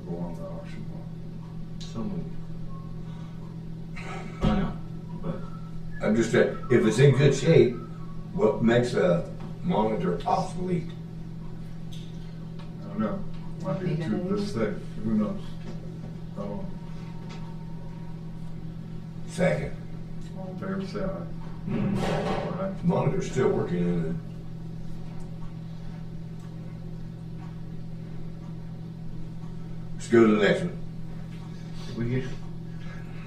Go on the auction block. So moved. I know, but I'm just saying, if it's in good shape, what makes a monitor obsolete? I don't know, might be this thick, who knows? I don't know. Second. All in favor, say aye. Aye. Monitor's still working in it. Let's go to the next one.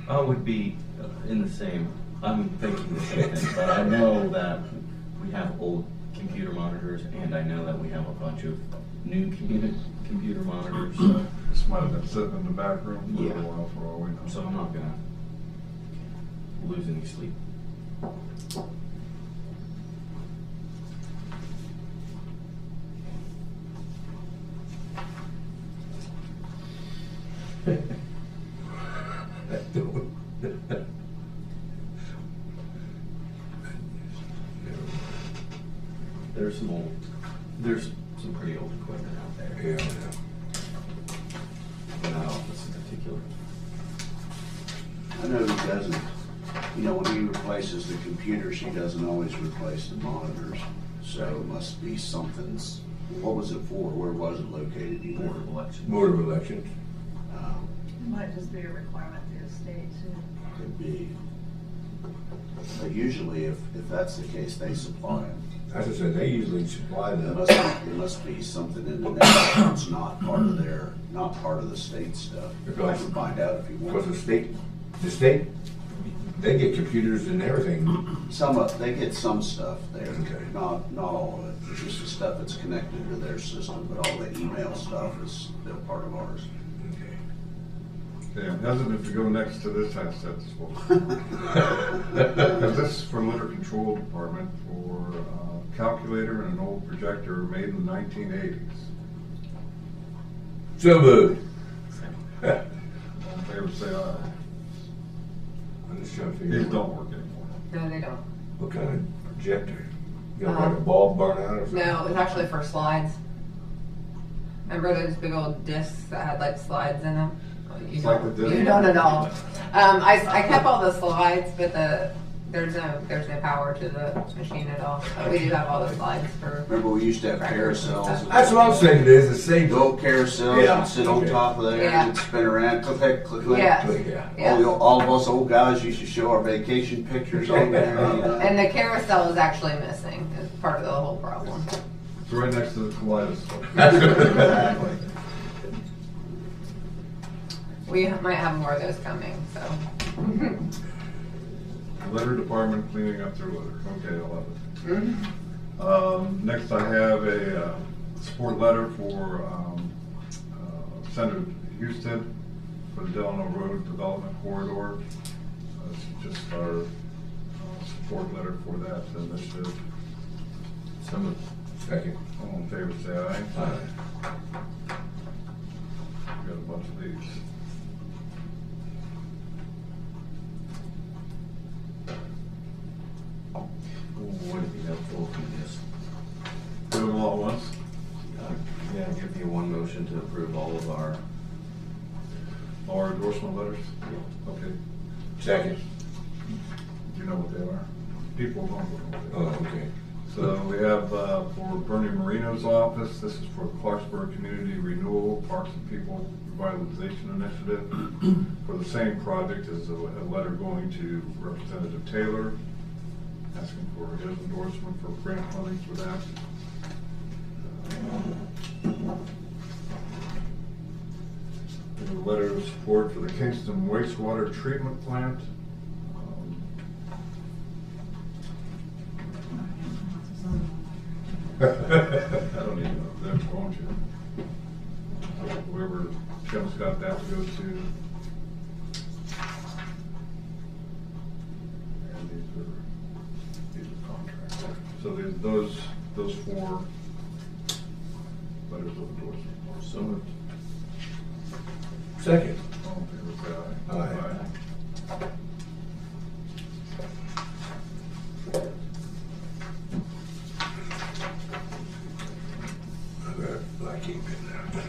I would be in the same, I'm thinking the same thing, but I know that we have old computer monitors, and I know that we have a bunch of new computer monitors, so, This might have been sitting in the back room for a Yeah. while for all we know. so I'm not gonna lose any sleep. There's some pretty old equipment out there. Yeah. In that office in particular. I know he doesn't, when he replaces the computers, he doesn't always replace the monitors. So it must be something's, what was it for? Where was it located? Do you know? Board of Elections. Board of Elections. It might just be a requirement of the state too. Could be. But usually if that's the case, they supply them. As I said, they usually supply It the, must be something in the nation that's not part of not part of the state stuff. I Because- can find out if you because want. the state, they get computers and everything. They get some stuff there, Okay. not all of it. It's just the stuff that's connected to their system, but all the email stuff is still part of ours. Okay. Yeah, hesitant to go next to this asset disposal. Because this is for litter control department for a calculator and an old projector made in the 1980s. So moved. All in favor, say aye. I'm just trying to figure These out don't work anymore. No, they don't. what kind of projector. You got like a bulb burn out or something? No, it's actually for slides. Remember those big old discs that had like slides in them? Oh, you It's like don't, the disc. you don't at all. I kept all the slides, but there's no power to the machine at all. But we do have all the slides for. Remember, we used to have Crackers and carousels. stuff. That's what I'm saying, it is the same. The old carousels, Yeah. you'd sit on Okay. top of there Yeah. and spin around, click, click, click, click. Yeah. Yeah. Yeah. All of us old guys used to show our vacation pictures on there. You know? And the carousel is actually missing. It's part of the whole problem. It's right next to the kaleidoscope. Exactly. We might have more of those coming, so. Litter department cleaning up their litter. Okay, I love it. Mhm. Next, I have a support letter for Senator Houston for the Delano Road Development Corridor. It's just our support letter for that initiative. So moved. Second. All in favor, say aye. Aye. We got a bunch of these. Would it be helpful if you just, Do them all at once. yeah, give you one motion to approve all of our, Our endorsement letters? Okay. Second. Do you know what they are? People don't know what they are. Oh, okay. So we have for Bernie Marino's office, this is for the Clarksburg Community Renewal Parks and People Revitalization Initiative. For the same project is a letter going to Representative Taylor, asking for his endorsement for grant funding for that. A letter of support for the Kingston wastewater treatment plant. I don't even know if they're going to. Whoever Tim's got that to go to. And these are contracts. So there's those four letters of endorsement. so moved. Second. All in favor, say aye. Aye. I keep it now.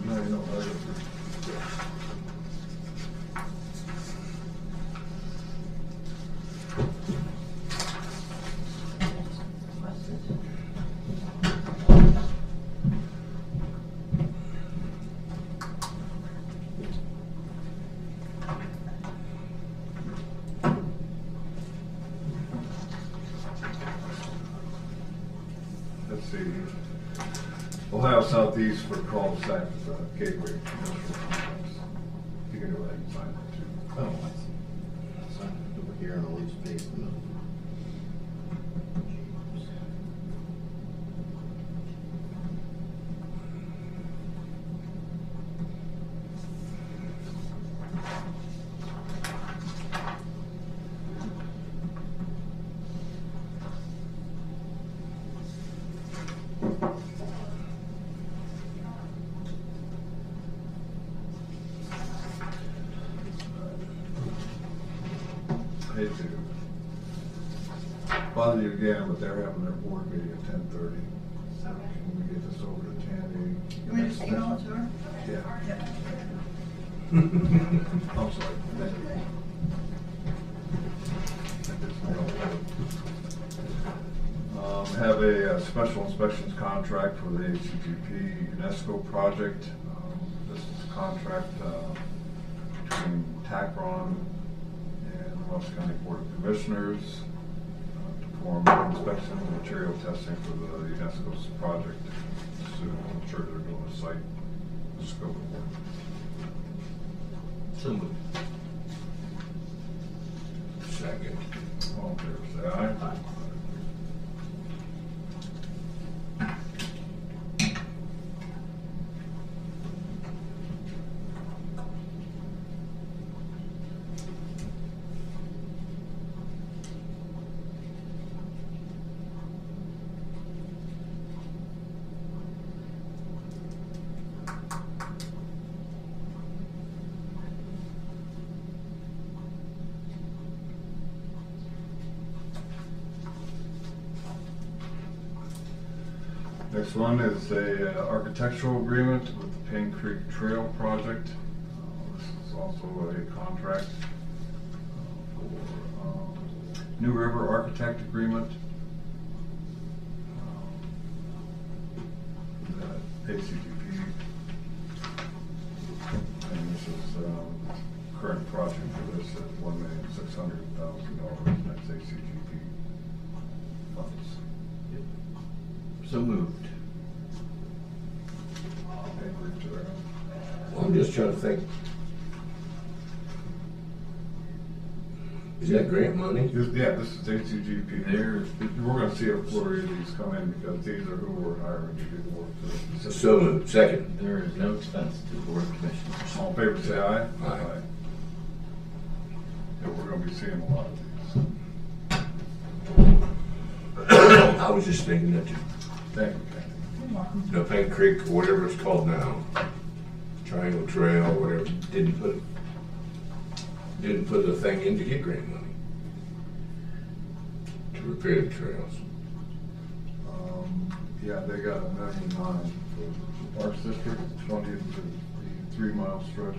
No, you don't. Let's see. Ohio Southeast for cul-de-sac gateway industrial complex. You can go ahead and sign that too. Oh, I see. So, over here on the leaf space in the middle. hate to bother you again, but they're having their board meeting at 10:30. So can we get this over to Tandy? You want me to just email it to her? Yeah. Yep. I'm sorry. Have a special inspections contract for the HCGP UNESCO project. This is a contract between TACRON and the Ross County Board of Commissioners to perform inspection and material testing for the UNESCO's project. So I'm sure they're doing a site scope of work. So moved. Second. All in favor, say aye. Aye. Next one is a architectural agreement with the Payne Creek Trail project. This is also a contract for New River Architect Agreement. ACGP. And this is current project for this at $1,600,000. That's ACGP funds. So moved. Well, I'm just trying to think. Is that grant money? Yeah, this is HCGP. We're gonna see a flurry of these come in because these are who we're hiring to do the work for. So moved. Second. There is no expense to the Board of Commissioners. All in favor, say aye. Aye. Yeah, we're gonna be seeing a lot of these. I was just thinking that Thank you, Kathy. the Payne Creek, or whatever it's called now, Triangle Trail, whatever, didn't put the thing in to get grant money to repair the trails. Yeah, they got $1.9 million for the Parks District, 20 to the 3 mile stretch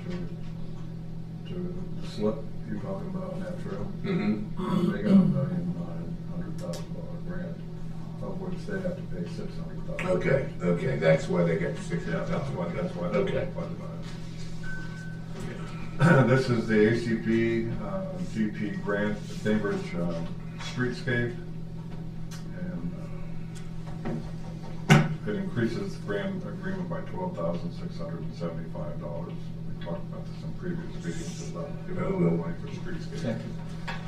to the slip you're talking about on that trail. Mm-hmm. They got $1,900,000 grant, of which they have to pay $600,000. Okay, that's why they got the Yeah, $600,000. that's why. Okay. This is the ACP GP grant, Bainbridge Streetscape, and it increases the grant agreement by $12,675. We talked about this in previous meetings about giving more money for streetscape. Second.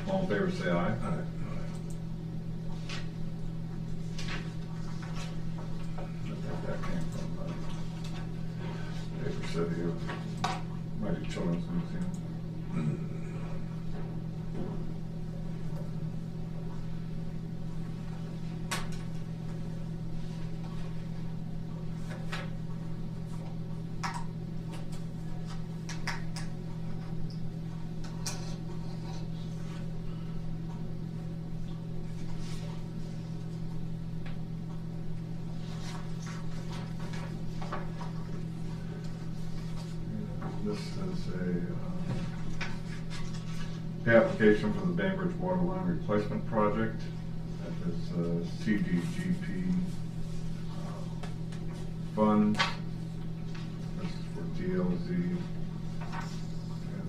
All in favor, say aye. Aye. I think that came from Paper City or Mighty Children's Museum. This is the application for the Bainbridge Water Line Replacement Project. That is CDGP funds. This is for DLZ. And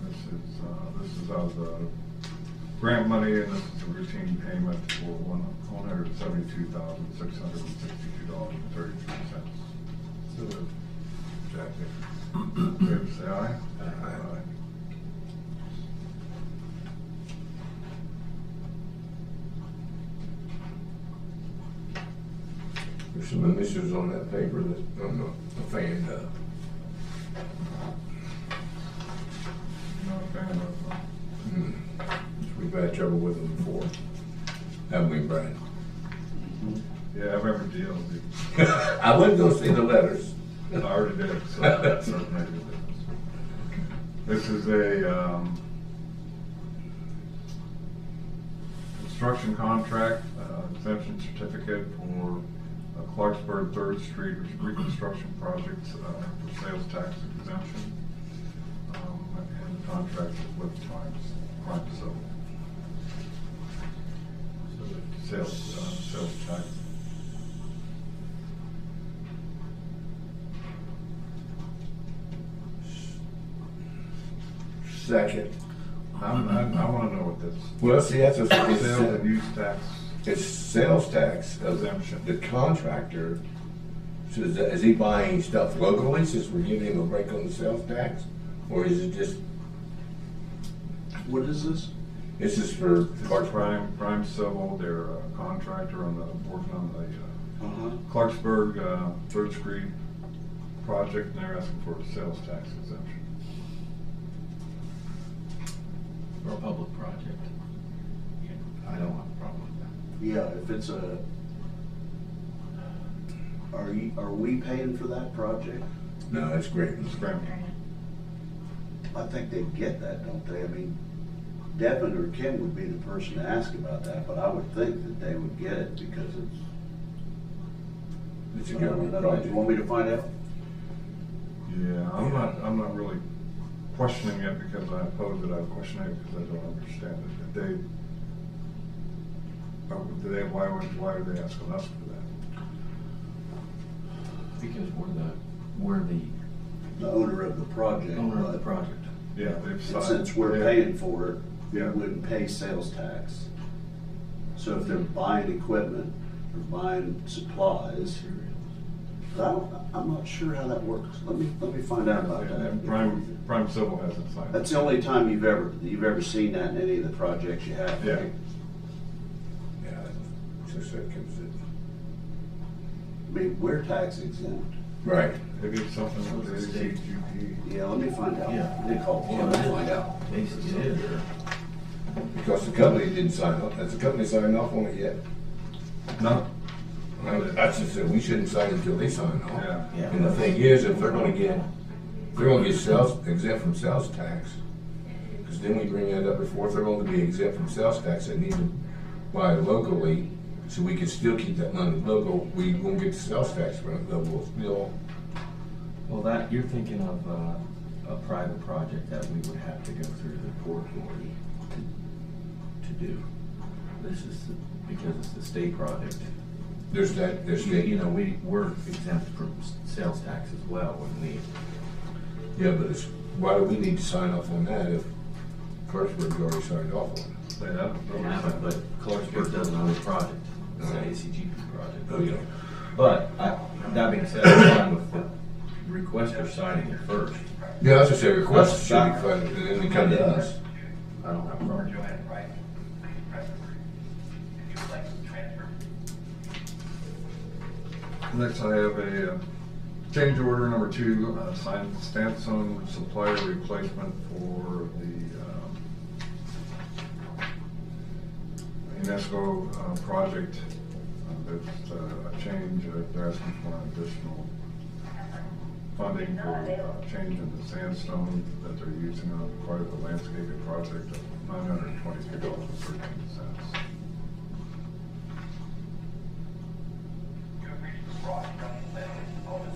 this is out of the grant money, and this is a routine payment for $172,662.33. Second. Favor say aye. Aye. There's some initials on that paper that I'm not a fan of. Not a fan of. We've had trouble with them before. Haven't we, Brian? Yeah, I remember DLZ. I wasn't gonna say the letters. I already did, so that doesn't make a difference. This is a construction contract, exemption certificate for Clarksburg 3rd Street reconstruction project for sales tax exemption. And the contract is with Prime Civil. Sales tax. Second. I want to know what this. Well, see, that's a, Sales and use tax it's sales tax exemption. The contractor, so is he buying stuff locally since we're giving him a break on the sales tax? Or is it just, What is this? this is for Prime Civil, they're a contractor working on the Uh-huh. Clarksburg 3rd Street project, and they're asking for a sales tax exemption. For a public project. I don't have a problem with that. Yeah, if it's are we paying for that project? no, it's great. It's grand. I think they get that, don't they? I mean, Devin or Kim would be the person to ask about that, but I would think that they would get it because It's a You government project. want me to find out? Yeah, I'm not really questioning it because I oppose it. I question it because I don't understand it. Why are they asking us for that? Because we're The owner of the project. the owner of the but- project. Yeah, they've And signed. since we're yeah. paying for it, we Yeah. wouldn't pay sales tax. So if they're buying equipment or buying supplies, I'm not sure how that works. Let me find out about And that. Prime Civil hasn't signed. That's the only time you've ever seen that in any of the projects you have, Yeah. right? Yeah, just that comes in. I mean, we're tax exempt. Right. Maybe it's something with the ACGP. Yeah, let me find out. Yeah. Let me call Kim and find out. Basically, it is. Because the company didn't sign off. Has the company signed off on it yet? No. That's just it. We shouldn't sign until they sign off. Yeah. Yeah. And the thing is, if they're gonna get sales exempt from sales tax, because then we bring that up before, if they're going to be exempt from sales tax, they need to buy locally, so we can still keep that money local. We won't get the sales tax from it, though we'll still. Well, you're thinking of a private project that we would have to go through the Port Authority to do. This is because it's the state project. There's that, You know, we're exempt from sales tax as well when we. yeah, but why do we need to sign off on that if Clarksburg's already signed off on it? They haven't, but Clarksburg doesn't own the project. It's an ACGP project. Oh, yeah. But that being said, I'm fine with the requester signing it first. Yeah, that's just a request, should be fun, and then they come to us. I don't have a problem. Next, I have a change order number 2, Stanson supplier replacement for the UNESCO project. There's a change, they're asking for an additional funding for change in the sandstone that they're using on part of the landscaping project of $923.13.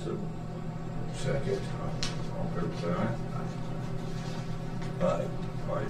So, second. All in favor, say aye. Aye. Aye.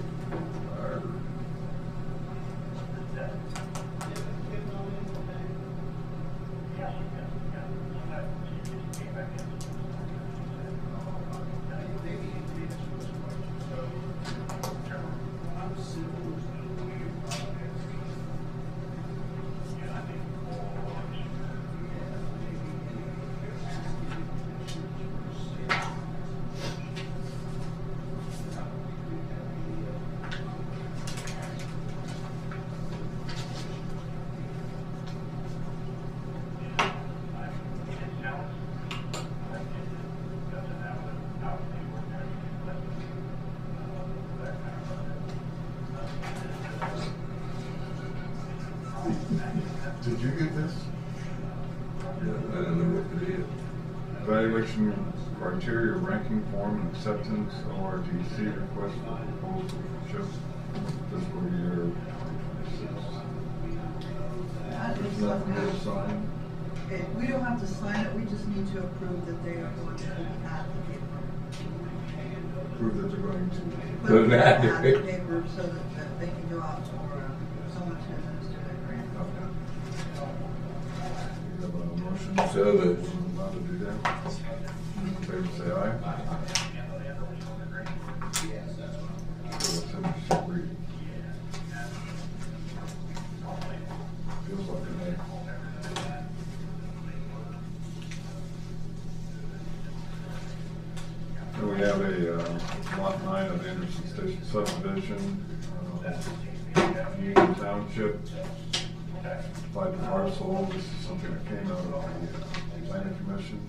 Did you get this? Yeah, I don't know what it is. Evaluation criteria ranking form and acceptance ORDC request for proposal for fiscal year 2026. that. There's It's nothing here to like- sign. We don't have to sign it, we just need to approve that they are going to add the paper. Prove that they're going to. Put an ad. Add the paper so that they can go out for someone to administer that grant. You have a motion? So moved. Allowed to do that? All in favor, say aye. So let's finish the reading. Feels like an A. Then we have a lot 9 of Anderson Station subdivision, Union Township, applied to parcel. This is something that came out of the planning commission.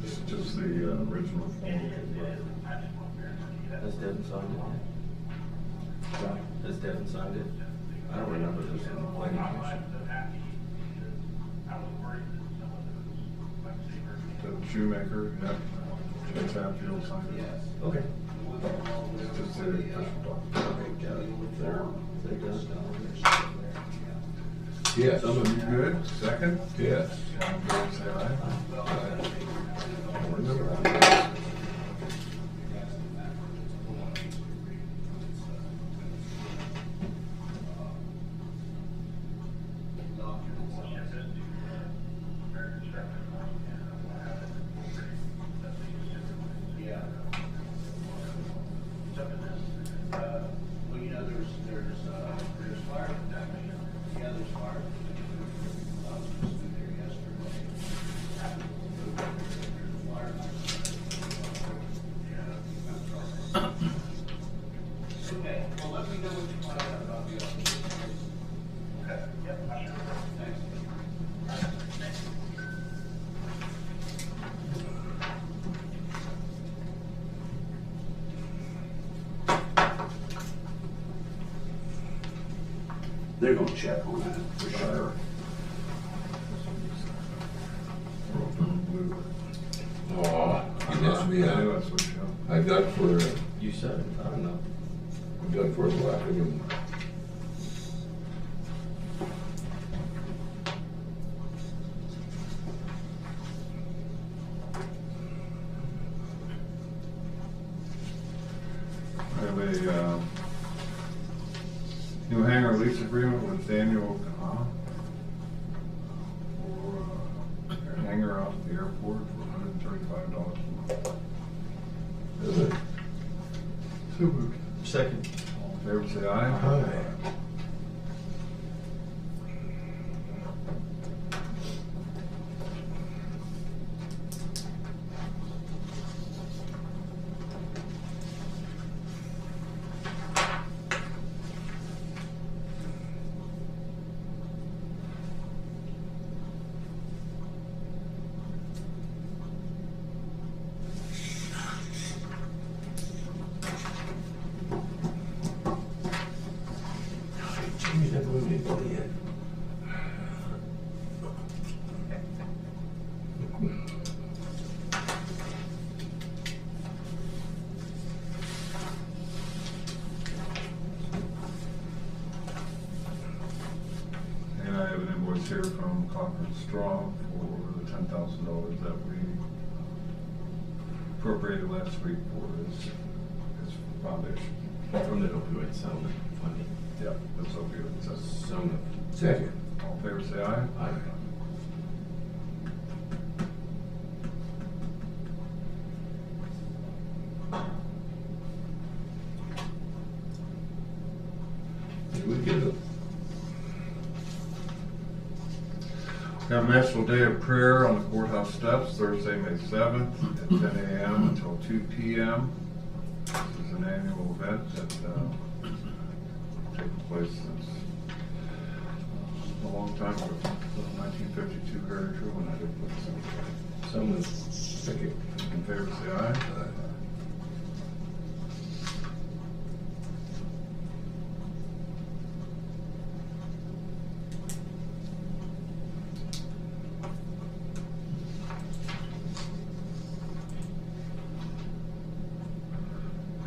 This is just the original form. Has Devin signed it? Has Devin signed it? I don't remember this in the planning commission. The Shoemaker, yeah. Chase Hatfield signed it. Okay. It's just the official document. Yes. So you good? Second? Yes. All in favor, say aye. Well, you know, there's fire protection. Yeah, there's fire protection. I was just through there yesterday. Okay, well, let me know what you find out about the other. Okay, yep, sure. Thanks. They're gonna check on that for sure. Oh, yes, we Yeah, have. that's what you know. I dug for, You said it, I don't know. I dug for a black one. I have a new hangar lease agreement with Daniel Kahana for a hangar out at the airport for $135 a month. Is it? So moved. Second. All in favor, say aye. Aye. Jamie never moved anybody yet. And I have an invoice here from Concord Strong for the $10,000 that we appropriated last week for his foundation. From the opioid settlement funding. Yeah, that's opioid. That's So moved. Second. all in favor, say aye. Aye. Did we get it? We have National Day of Prayer on the courthouse steps, Thursday, May 7th, at 10 a.m. until 2 p.m. This is an annual event that takes place since a long time ago, 1952 Heritage Room, when that took place. So moved. Second. In favor, say aye.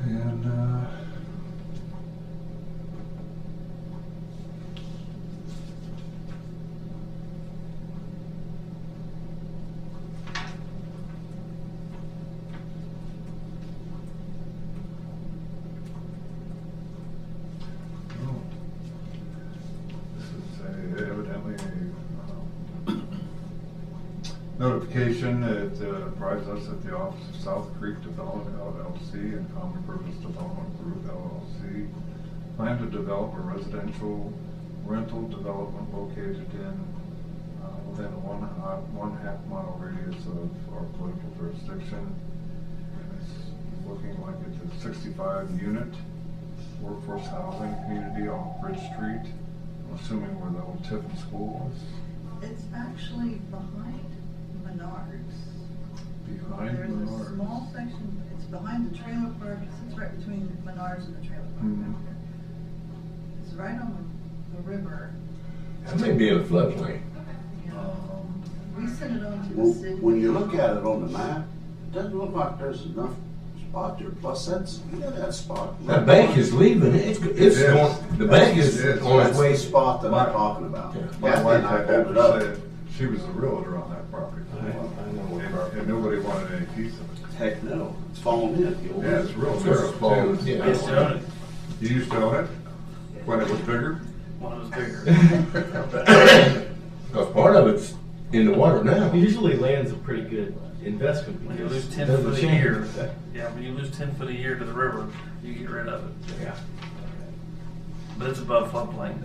And Notification, it advises us that the Office of South Creek Development LLC and Common Purpose Development Group LLC plan to develop a residential rental development located in within a 1/2 mile radius of our political jurisdiction. And it's looking like it's a 65-unit workforce housing community on Bridge Street. I'm assuming where the old Tiffin School was. It's actually behind Menards. Behind There's a Menards. small section, it's behind the trailer park, it sits right between Menards and the trailer park. Mhm. It's right on the river. That may be in a floodplain. We sent it on to the Well, city. when you look at it on the map, it doesn't look like there's enough spot there. Plus, that spot. That bank is leaving, it's is. going, the bank is It is. on its That's way. the spot that I'm talking about. Yeah. My Kathy wife and I had pulled it to up. say, she was the realtor on that property. And nobody wanted any piece of it. Heck no, it's falling in. You'll- Yeah, it's real It's narrow, falling, too. yeah. I used to own it You used to own it? When it was bigger? when it was bigger. Because part of it's in the water now. Usually land's a pretty good investment. When you because lose it 10 doesn't foot a change. year, yeah, when you lose 10 foot a year to the river, you get rid of it. Yeah. But it's above floodplain.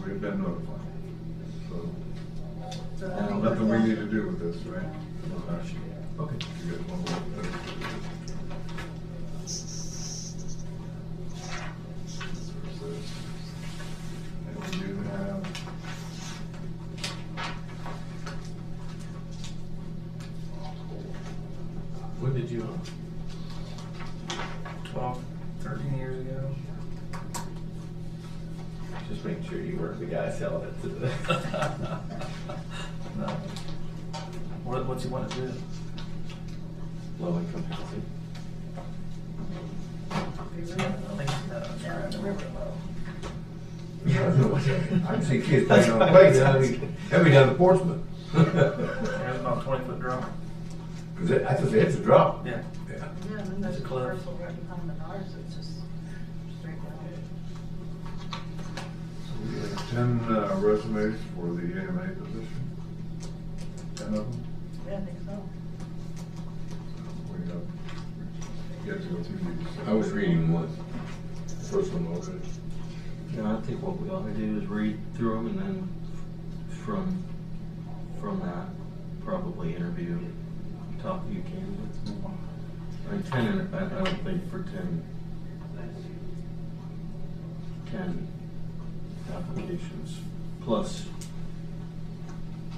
We've been notified. So, So I think nothing we that's- need to do with this, right? Okay. You guys want to look at it? And we do have. When did you own? 12, 13 years ago. Just making sure you weren't the guy selling it to the. No. What's he want to do? Low income housing. I think it's around the river I can see kids playing on the playground every down to Portsmouth. There's about a 20-foot drop. Cause I just say it's a drop. Yeah. Yeah. Yeah, and then there's a It's a cliff. parcel right behind Menards, it's just straight down. We have 10 resumes for the EMA position. 10 of them. Yeah, I think so. We have, get to go through these. I was reading one. First one over it. Yeah, I think what we ought to do is read through them and then from that, probably interview top few candidates. I mean, 10, I don't think for 10 applications, plus,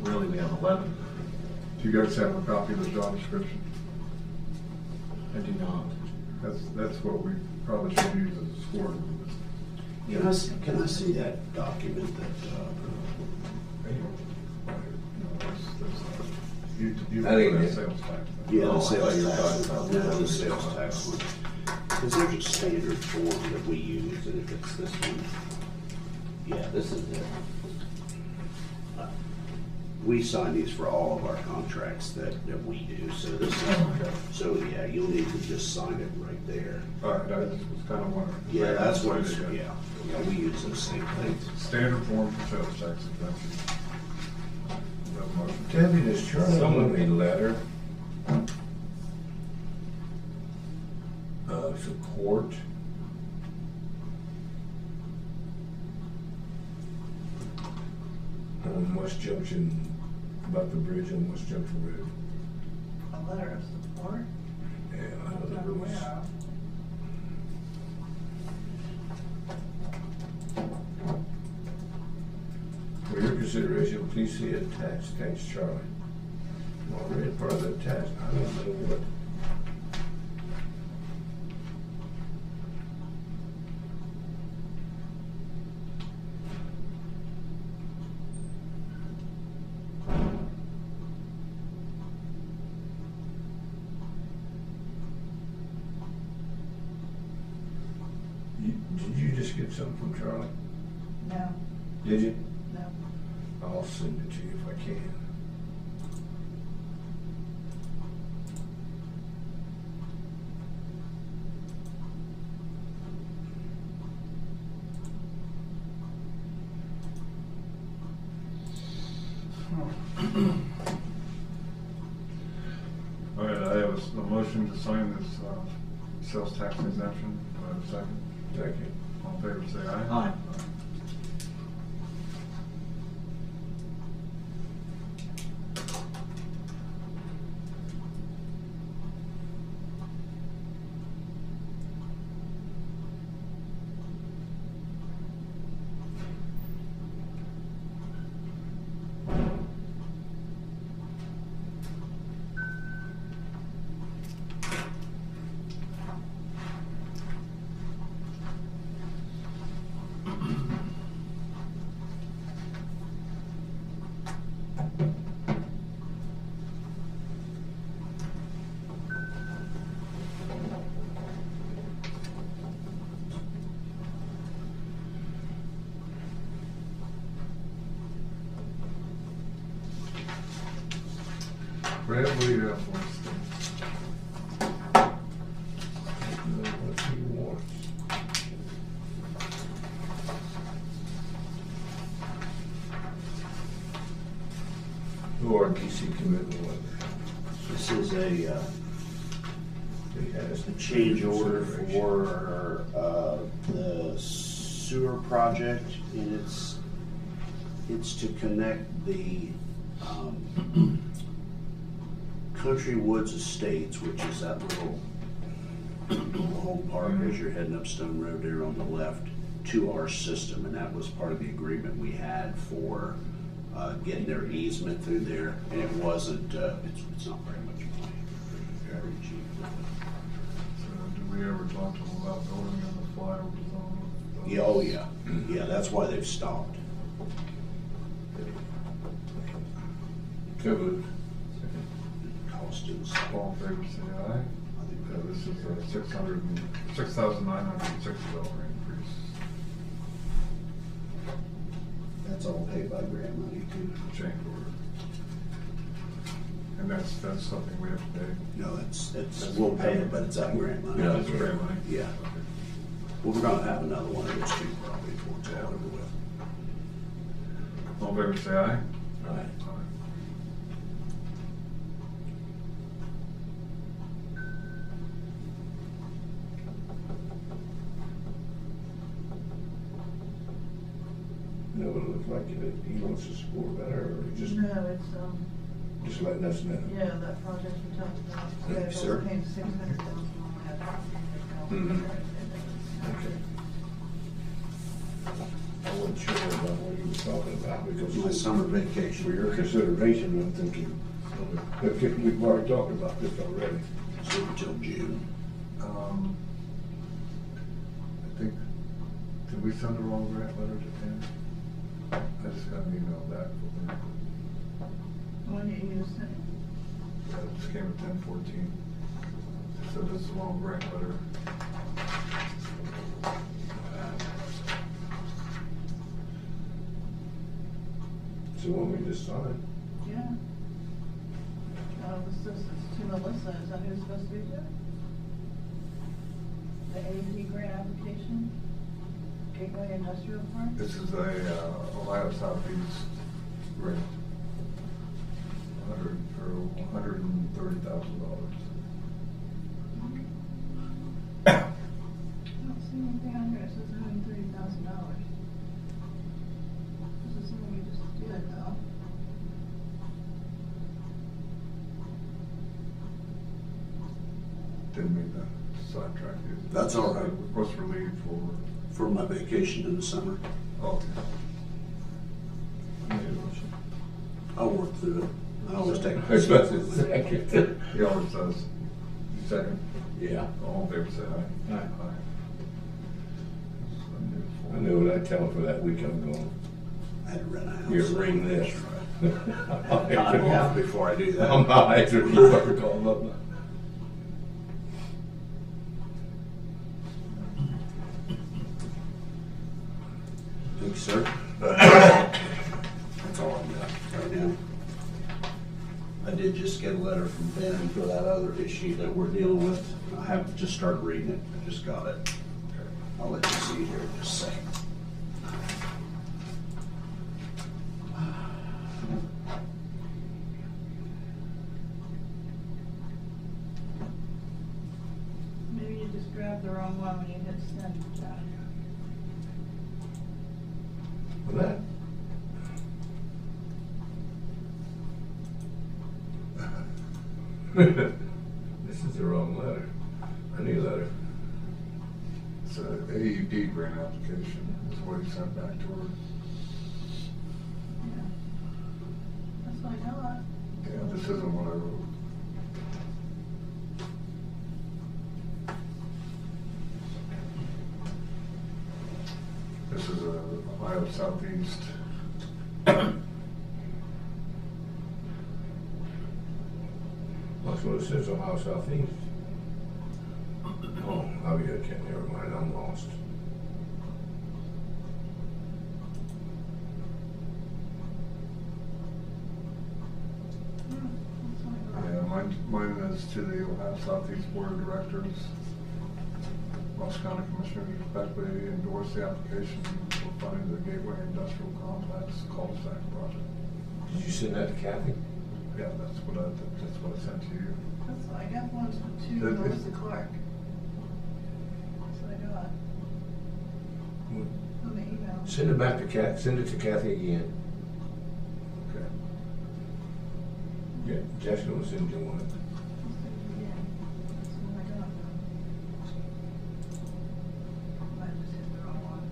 really, we have 11. Do you guys have a copy of the job description? I do not. That's what we probably should use as a score. Can I see that document that, You I think put a it- sales tax. yeah, Oh, the I sales thought you were tax, talking about no, that. the sales tax one. Because there's a standard form that we use, and if it's this one, yeah, this is it. We sign these for all of our contracts that we do, so this is, so yeah, you'll need to just sign it right there. All right, I just was kind of wondering. Yeah, that's what it's, yeah, we use those same things. Standard form for sales tax exemption. Have a motion. Debbie, does Charlie want a letter of support? On West Junction, about the bridge on West Junction Road. A letter of support? Yeah, I I'm don't not know. aware of. For your consideration, please see attached. Thanks, Charlie. Well, I read part of the attached. I don't know what. Did you just get something from Charlie? No, Did you? no. I'll send it to you if I can. All right, I have a motion to sign this sales tax exemption. Do I have a second? Second. All in favor, say aye. Aye. Brad, what do you have for us? What he wants. Who are DC commitment letter? This is a He has a change order for the sewer project, and it's to connect the Country Woods Estates, which is that little home park as you're heading up Stone Road there on the left, to our system, and that was part of the agreement we had for getting their easement through there, and it wasn't, it's not very much money, very cheap. So did we ever talk to them about building in the flyover zone? Yeah, oh yeah, yeah, that's why they've stopped. So moved. Cost is, All in favor, say aye. I think This is a $6,960 increase. that's all paid by grant money too. Change order. And that's something we have to pay? No, it's, we'll pay it, but it's out of grant money. Yeah. That's grant money? Yeah. Okay. Well, we're gonna have another one of those too, probably, before it's all over with. All in favor, say aye. Aye. No, it looks like he wants to support that, or just No, it's, letting us know. yeah, that project we talked about. Thank you, Yeah, sir. it came 600,000. Mhm. Okay. I wasn't sure about what he was talking about because My summer vacation. for your consideration, I'm thinking, okay, we've already talked about this already. It's until June. I think, did we send the wrong grant letter to Pam? I just got an email back from her. When you use it. It just came at 10:14. It said this is the wrong grant letter. So when we just sign, Yeah. This is to Melissa, is that who's supposed to be there? The AEP grant application, Gateway Industrial Park? This is a Ohio Southeast grant. $130,000. I don't see anything on here, it says $130,000. This is something we just did though. Didn't mean to sidetrack you. That's all right. Request for leave For my vacation in the summer. okay. I'll work through it. I always take. Second. He always says, you second? Yeah. All in favor, say aye. Aye. I know what I tell him for that week I'm going. I had to rent a house. Here, ring this. Time off before I do that. I'm not answering you ever call him up. Thank you, sir. That's all I've got right now. I did just get a letter from Ben for that other issue that we're dealing with. I haven't just started reading it. I just got it. I'll let you see here in just a second. have the wrong one when you hit send, Jack. Well, that. This is the wrong letter. A new letter. It's a AEP grant application, is what he sent back to her. Yeah. That's what I got. Yeah, this isn't what I wrote. This is a Ohio Southeast. That's what it says, Ohio Southeast. Oh, yeah, okay, never mind, I'm lost. Yeah, mine is to the Ohio Southeast Board of Directors. Ross County Commissioners respectfully endorse the application for funding the Gateway Industrial Complex cul-de-sac project. Did you send that to Kathy? Yeah, that's what I sent to you. That's what I got, one to That is- Melissa Clark. That's what I got on the email. Send it back to send it to Kathy again. Okay. Yeah, Jeff's gonna send you one. Yeah, that's what I got. I just hit the wrong one.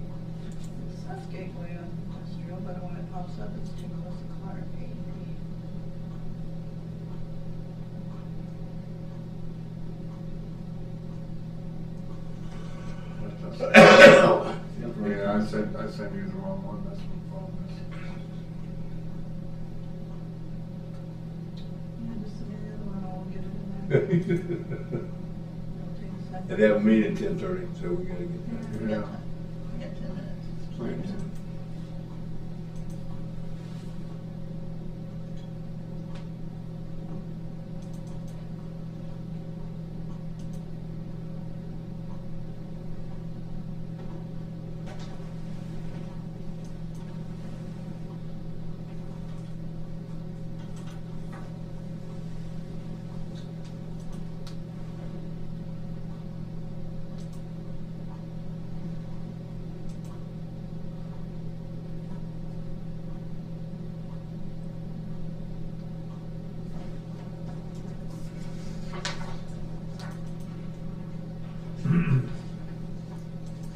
It says Gateway Industrial, but when it pops up, it's to Melissa Clark, AEP. Yeah, I sent you the wrong one, that's what the problem Yeah, just send me the other one, I'll get it in there. And It'll take a second. they have a meeting at 10:30, so we gotta get that. Yeah, Yeah. we got 10 minutes. It's plenty of time.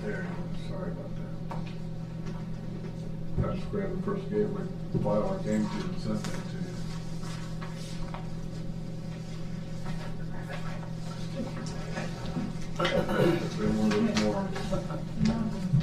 There you go, sorry about that. I just grabbed the first Gateway file I came to and sent that to you. Been one of those mornings.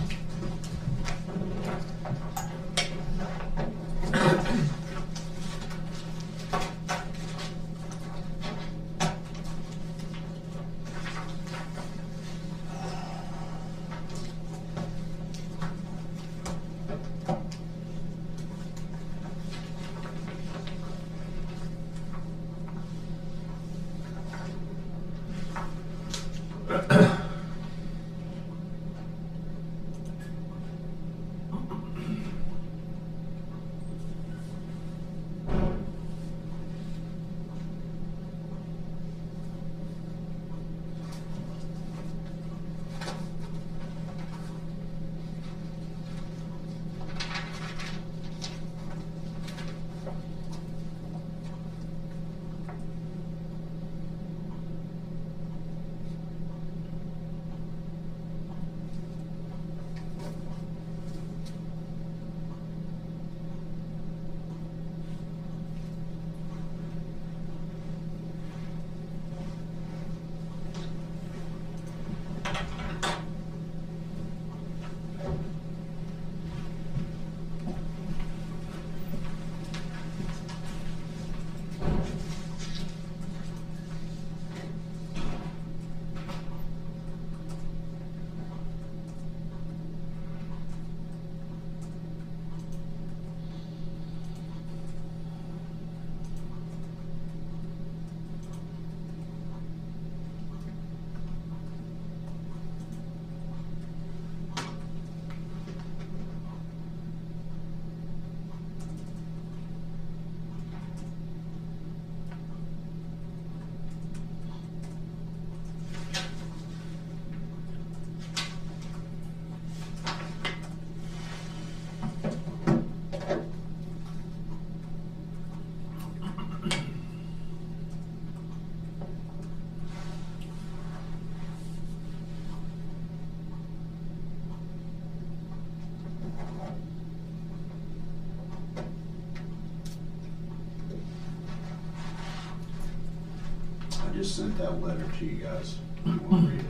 just sent that letter to you guys. You want to read it?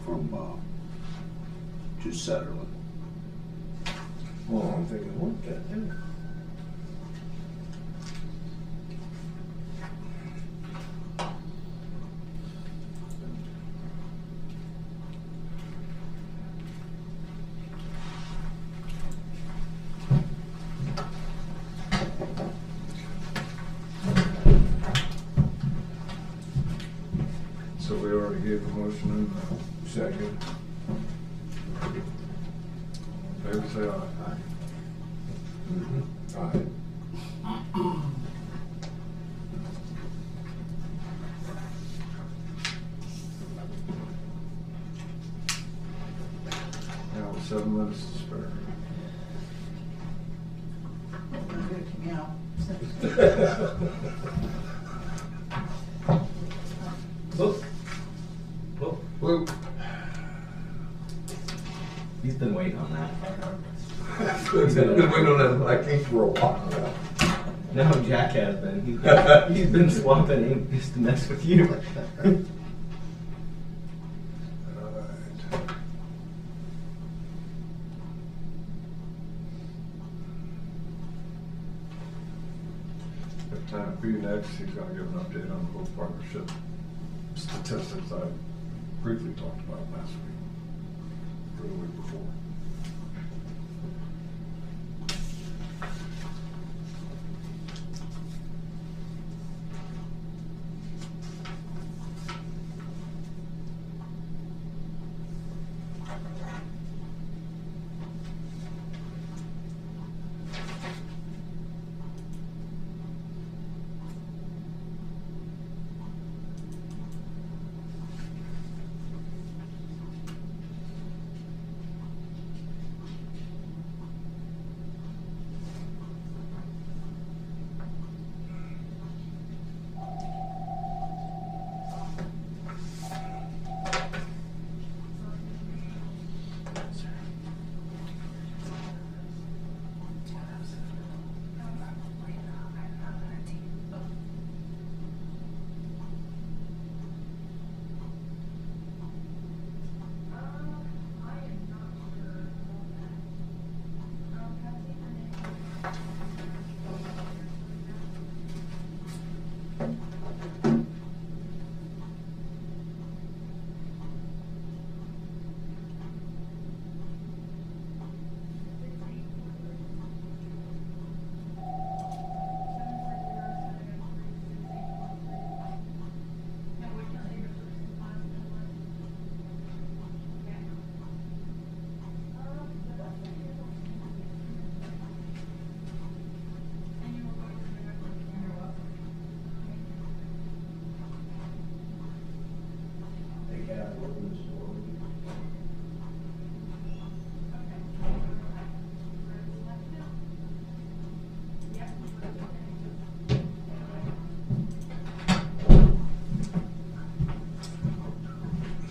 From, to Setterland. Well, I'm thinking, what the heck? So we already gave the motion and Second. favor say aye. Aye. Now with 7 minutes to spare. Don't give it to me now. Look. Look. Whoop. He's been waiting on that. He's been waiting on that, I think, for a while now. No, Jack has been. He's been swapping ink just to mess with you. Alright. If time for you next, he's gonna give an update on the road partnership statistics I briefly talked about last week, or the week before.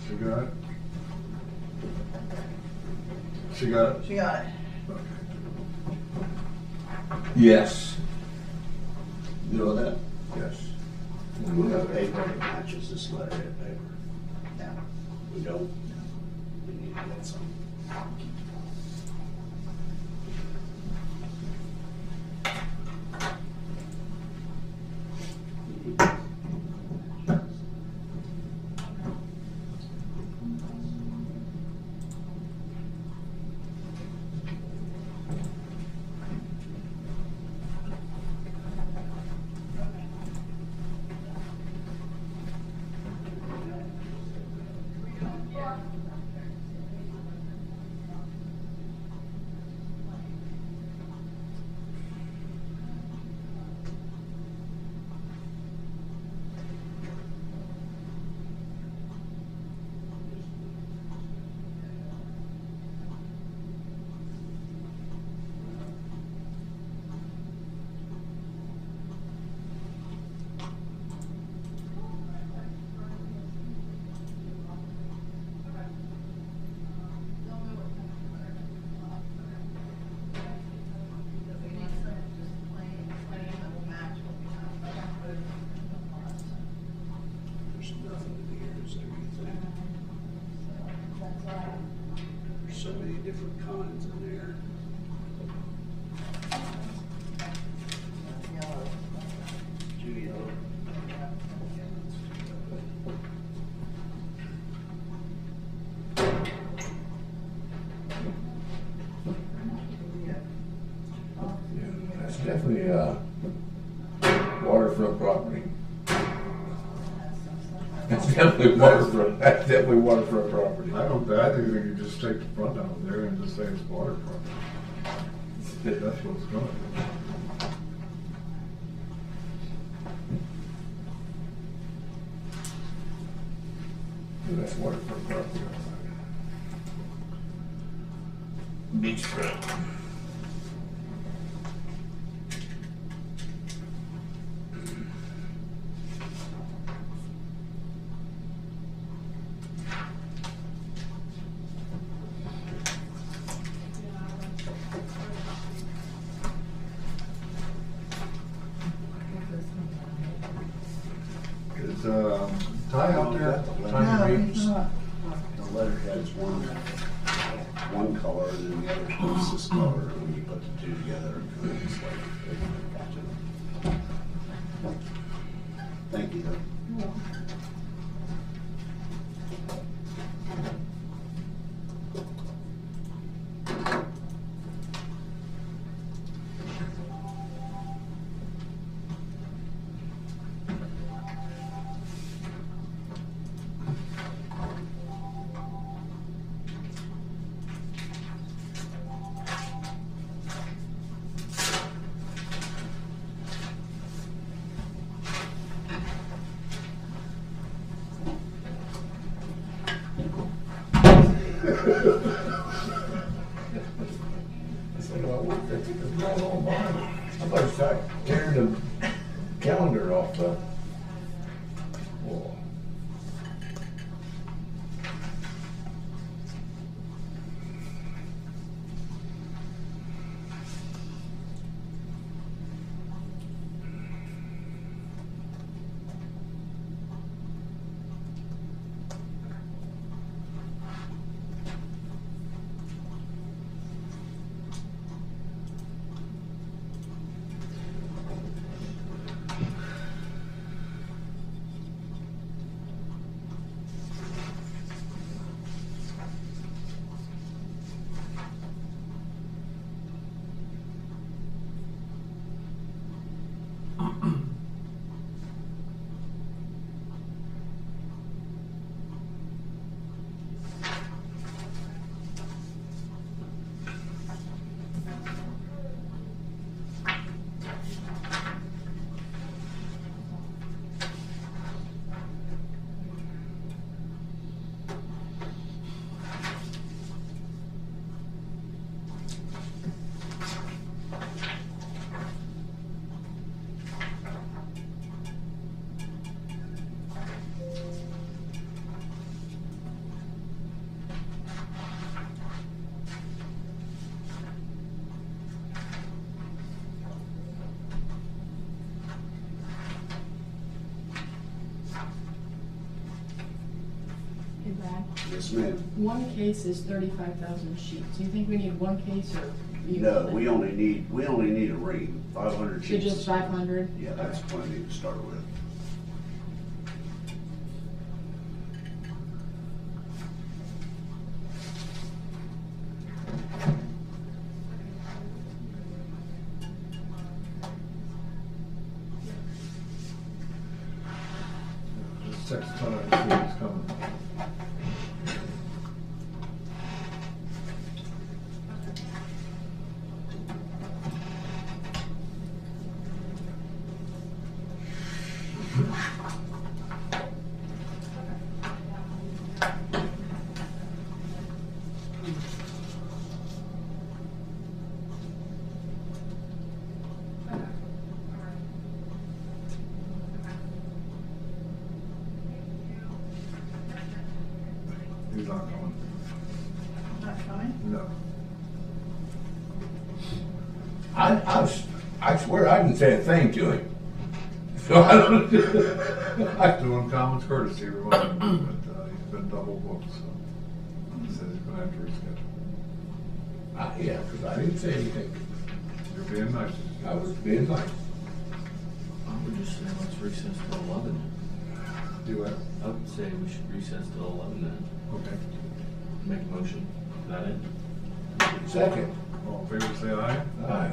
She got it? She got it? She got it. Yes. You know that? Yes. We have paper that matches this letterhead paper. No. We don't? We need to get some. just do anything. There's so many different kinds in there. Yellow. Two yellow. Yeah, that's definitely, waterfront property. That's definitely waterfront property. I think we could just take the front out of there and just say it's waterfront. That's what it's going to be. Yeah, that's waterfront property. Beachfront. Is, Ty out there? No, Ty he's Reeves? not. The letterhead's one color and then the other is this color. When you put the two together, it's like, thank you though. I'm gonna start tearing the calendar off the wall. Hey Brad, Yes, ma'am. one case is 35,000 sheets. Do you think we need one case or? No, we only need a ream, 500 So sheets. just 500? Yeah, that's plenty to start with. Just 6 tons, see what's coming. He's not coming. Not coming? No. I swear I didn't say a thing to him. So I don't. Doing common courtesy, remind him. been double booked, so he says he's gonna have to reschedule. Yeah, because I didn't say anything. You're being nice. I was being nice. I would just say let's recess till 11. Do it. I would say we should recess till 11 then. Okay. Make a motion. Is that it? Second. All in favor, say aye. Aye.